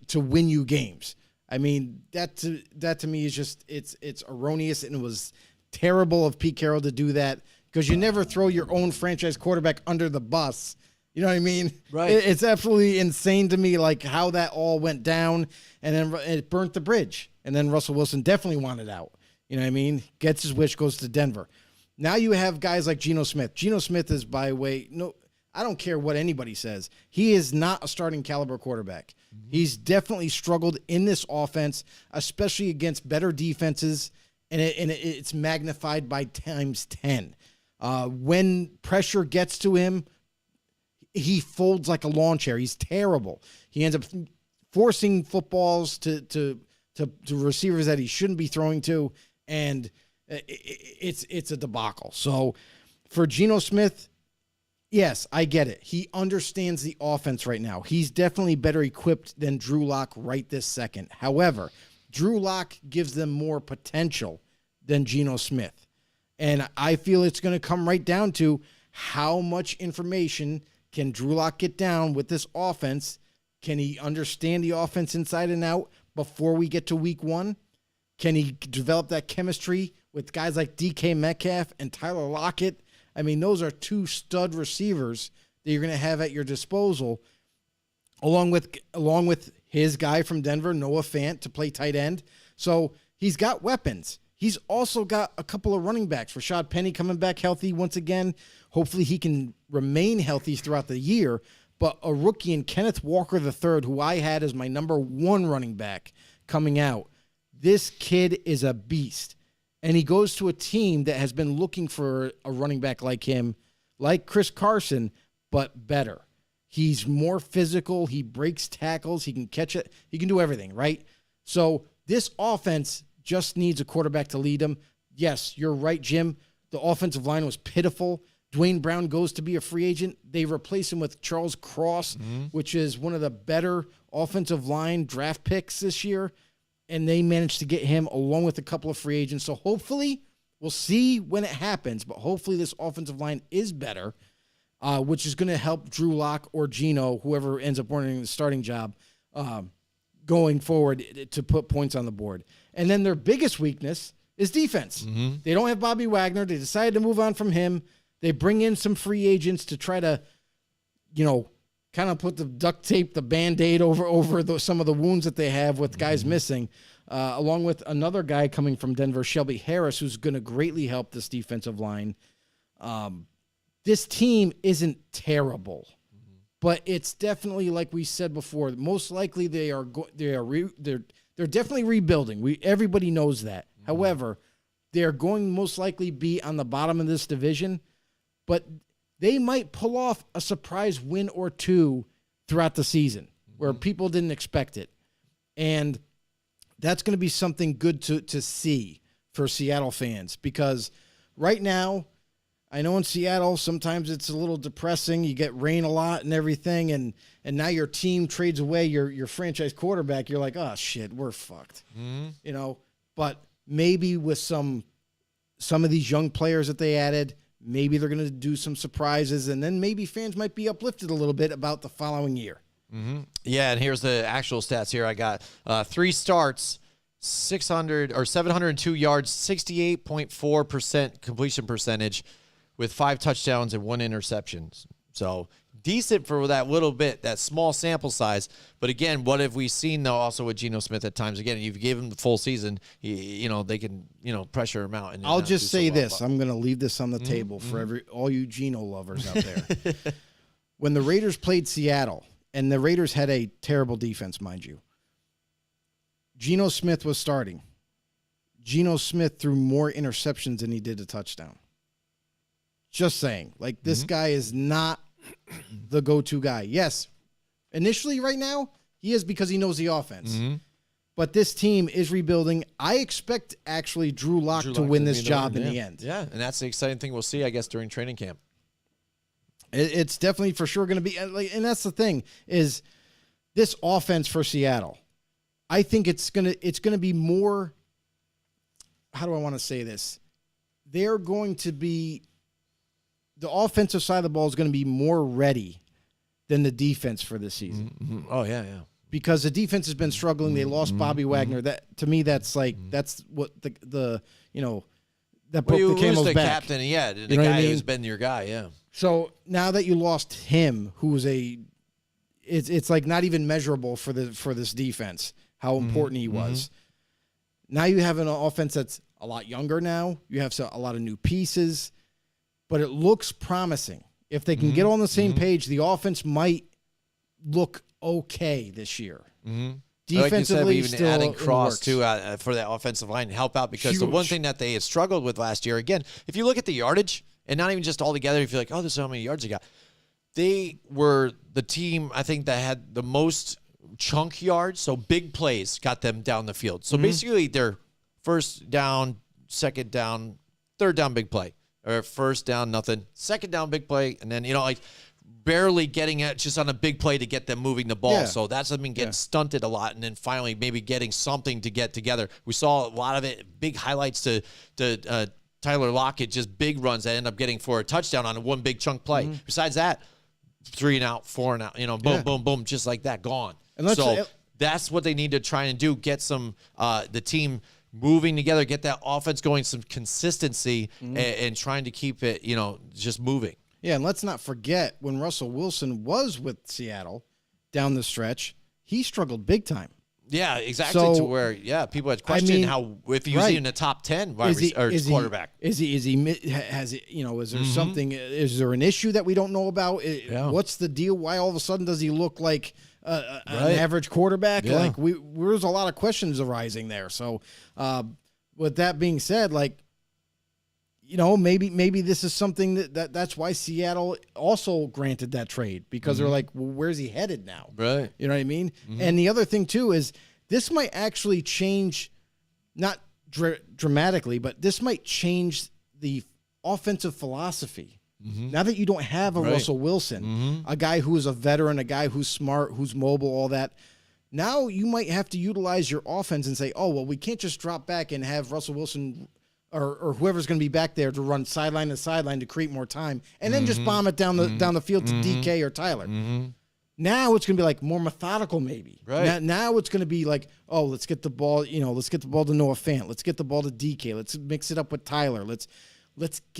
to win you games. I mean, that to me is just it's erroneous, and it was terrible of Pete Carroll to do that, because you never throw your own franchise quarterback under the bus You know what I mean? Right. It's absolutely insane to me, like how that all went down, and then it burnt the bridge. And then Russell Wilson definitely wanted out. You know what I mean? Gets his wish, goes to Denver. Now you have guys like Geno Smith. Geno Smith is, by way, no, I don't care what anybody says. He is not a starting caliber quarterback. He's definitely struggled in this offense, especially against better defenses, and it's magnified by times 10. When pressure gets to him, he folds like a lawn chair. He's terrible. He ends up forcing footballs to receivers that he shouldn't be throwing to, and it's a debacle. So for Geno Smith, yes, I get it. He understands the offense right now. He's definitely better equipped than Drew Lock right this second. However, Drew Lock gives them more potential than Geno Smith. And I feel it's going to come right down to how much information can Drew Lock get down with this offense. Can he understand the offense inside and out before we get to week 1? Can he develop that chemistry with guys like DK Metcalf and Tyler Lockett? I mean, those are 2 stud receivers that you're going to have at your disposal, along with his guy from Denver, Noah Fant, to play tight end. So he's got weapons. He's also got a couple of running backs. Rashad Penny coming back healthy once again. Hopefully he can remain healthy throughout the year. But a rookie in Kenneth Walker III, who I had as my number 1 running back coming out, this kid is a beast. And he goes to a team that has been looking for a running back like him, like Chris Carson, but better. He's more physical. He breaks tackles. He can catch it. He can do everything, right? So this offense just needs a quarterback to lead them. Yes, you're right, Jim. The offensive line was pitiful. Dwayne Brown goes to be a free agent. They replace him with Charles Cross, which is one of the better offensive line draft picks this year. And they managed to get him along with a couple of free agents. So hopefully, we'll see when it happens, but hopefully this offensive line is better, which is going to help Drew Lock or Geno, whoever ends up winning the starting job, going forward to put points on the board. And then their biggest weakness is defense. They don't have Bobby Wagner. They decided to move on from him. They bring in some free agents to try to, kind of put the duct tape, the Band-Aid over some of the wounds that they have with guys missing, along with another guy coming from Denver, Shelby Harris, who's going to greatly help this defensive line. This team isn't terrible, but it's definitely, like we said before, most likely they're definitely rebuilding. Everybody knows that. However, they're going most likely be on the bottom of this division, but they might pull off a surprise win or 2 throughout the season where people didn't expect it. And that's going to be something good to see for Seattle fans, because right now, I know in Seattle, sometimes it's a little depressing. You get rain a lot and everything, and now your team trades away your franchise quarterback. You're like, oh, shit, we're fucked. But maybe with some of these young players that they added, maybe they're going to do some surprises, and then maybe fans might be uplifted a little bit about the following year. Yeah, and here's the actual stats here. I got 3 starts, 702 yards, 68.4% completion percentage with 5 touchdowns and 1 interception. So decent for that little bit, that small sample size. But again, what have we seen though also with Geno Smith at times? Again, you've given him the full season, they can, pressure him out. And I'll just say this. I'm going to leave this on the table for all you Geno lovers out there. When the Raiders played Seattle, and the Raiders had a terrible defense, mind you, Geno Smith was starting. Geno Smith threw more interceptions than he did a touchdown. Just saying. Like, this guy is not the go-to guy. Yes, initially right now, he is, because he knows the offense. But this team is rebuilding. I expect, actually, Drew Lock to win this job in the end. Yeah, and that's the exciting thing we'll see, I guess, during training camp. It's definitely for sure going to be, and that's the thing, is this offense for Seattle. I think it's gonna be more, how do I want to say this? They're going to be, the offensive side of the ball is going to be more ready than the defense for this season. Oh, yeah. Because the defense has been struggling. They lost Bobby Wagner. That, to me, that's like, that's what that broke the camel's the back. captain, the know what guy I mean? who's been your guy, yeah. So now that you lost him, who's it's like not even measurable for this defense, how important he was. Now you have an offense that's a lot younger now. You have a lot of new pieces, but it looks promising. If they can get on the same page, the offense might look okay this year. Defensively, like you said, even adding Cross too for that offensive line to help out, because the one thing that they had struggled with last year, again, if you look at the yardage and not even just all together, if you're like, oh, this is how many yards they got. They were the team, I think, that had the most chunk yards, so big plays got them down the field. So basically, they're first down, second down, third down, big play, or first down, nothing, second down, big play, and then like barely getting it just on a big play to get them moving the ball. Yeah. So that's something getting stunted a lot, and then finally maybe getting something to get together. We saw a lot of it, big highlights to Tyler Lockett, just big runs that end up getting for a touchdown on one big chunk play. Besides that, 3 and out, 4 and out, boom, boom, boom, just like that, gone. And so that's what they need to try and do, get some the team moving together, get that offense going, some consistency, and trying to keep it, just moving. Yeah, and let's not forget when Russell Wilson was with Seattle down the stretch, he struggled big time. Yeah, exactly. So, to where, people had questioned how if he was even a top 10 quarterback. Is there something? Is there an issue that we don't know about? What's the deal? Why all of a sudden does he look like an average quarterback? Yeah. Like there's a lot of questions arising there. So, with that being said, maybe this is something that's why Seattle also granted that trade, because they're like, well, where's he headed now? Right. You know what I mean? And the other thing too is this might actually change, not dramatically, but this might change the offensive philosophy. Now that you don't have a Russell Wilson, a guy who is a veteran, a guy who's smart, who's mobile, all that. Now you might have to utilize your offense and say, oh, well, we can't just drop back and have Russell Wilson or whoever's going to be back there to run sideline to sideline to create more time, and then just bomb it down the field to DK or Tyler. Now it's going to be like more methodical, maybe. Right. Now it's going to be like, oh, let's get the ball. Let's get the ball to Noah Fant. Let's get the ball to DK. Let's mix it up with Tyler. Let's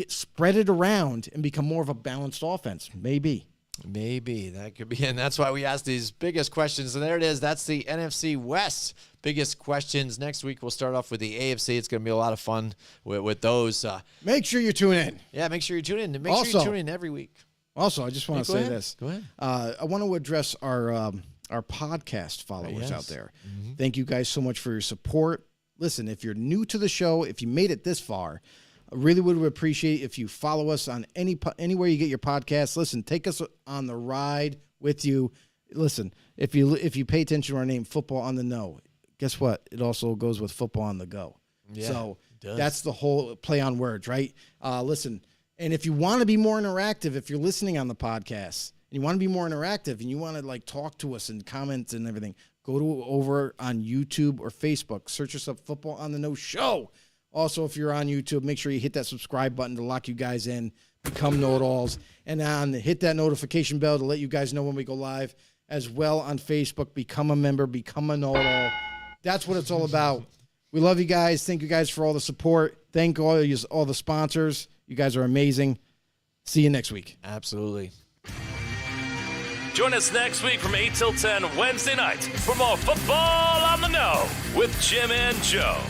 spread it around and become more of a balanced offense. Maybe that could be, and that's why we ask these biggest questions. And there it is. That's the NFC West biggest questions. Next week we'll start off with the AFC. It's going to be a lot of fun with those. Make sure you tune in. Yeah, make sure you tune in. Make sure you tune in every week. Also, I just want to say this. Go ahead. I want to address our podcast followers out there. Thank you guys so much for your support. Listen, if you're new to the show, if you made it this far, I really would appreciate if you follow us on anywhere you get your podcasts. Listen, take us on the ride with you. Listen, if you pay attention to our name, Football on the Know, guess what? It also goes with Football on the Go. Yeah, so that's the whole play on words, right? Listen, and if you want to be more interactive, if you're listening on the podcast and you want to be more interactive and you want to talk to us and comment and everything, go over on YouTube or Facebook. Search us up, Football on the Know Show. Also, if you're on YouTube, make sure you hit that subscribe button to lock you guys in, become know-it-alls, and hit that notification bell to let you guys know when we go live. As well on Facebook, become a member, become a know-it-all. That's what it's all about. We love you guys. Thank you guys for all the support. Thank all the sponsors. You guys are amazing. See you next week. Absolutely. Join us next week from 8 till 10 Wednesday night for more Football on the Know with Jim and Joe.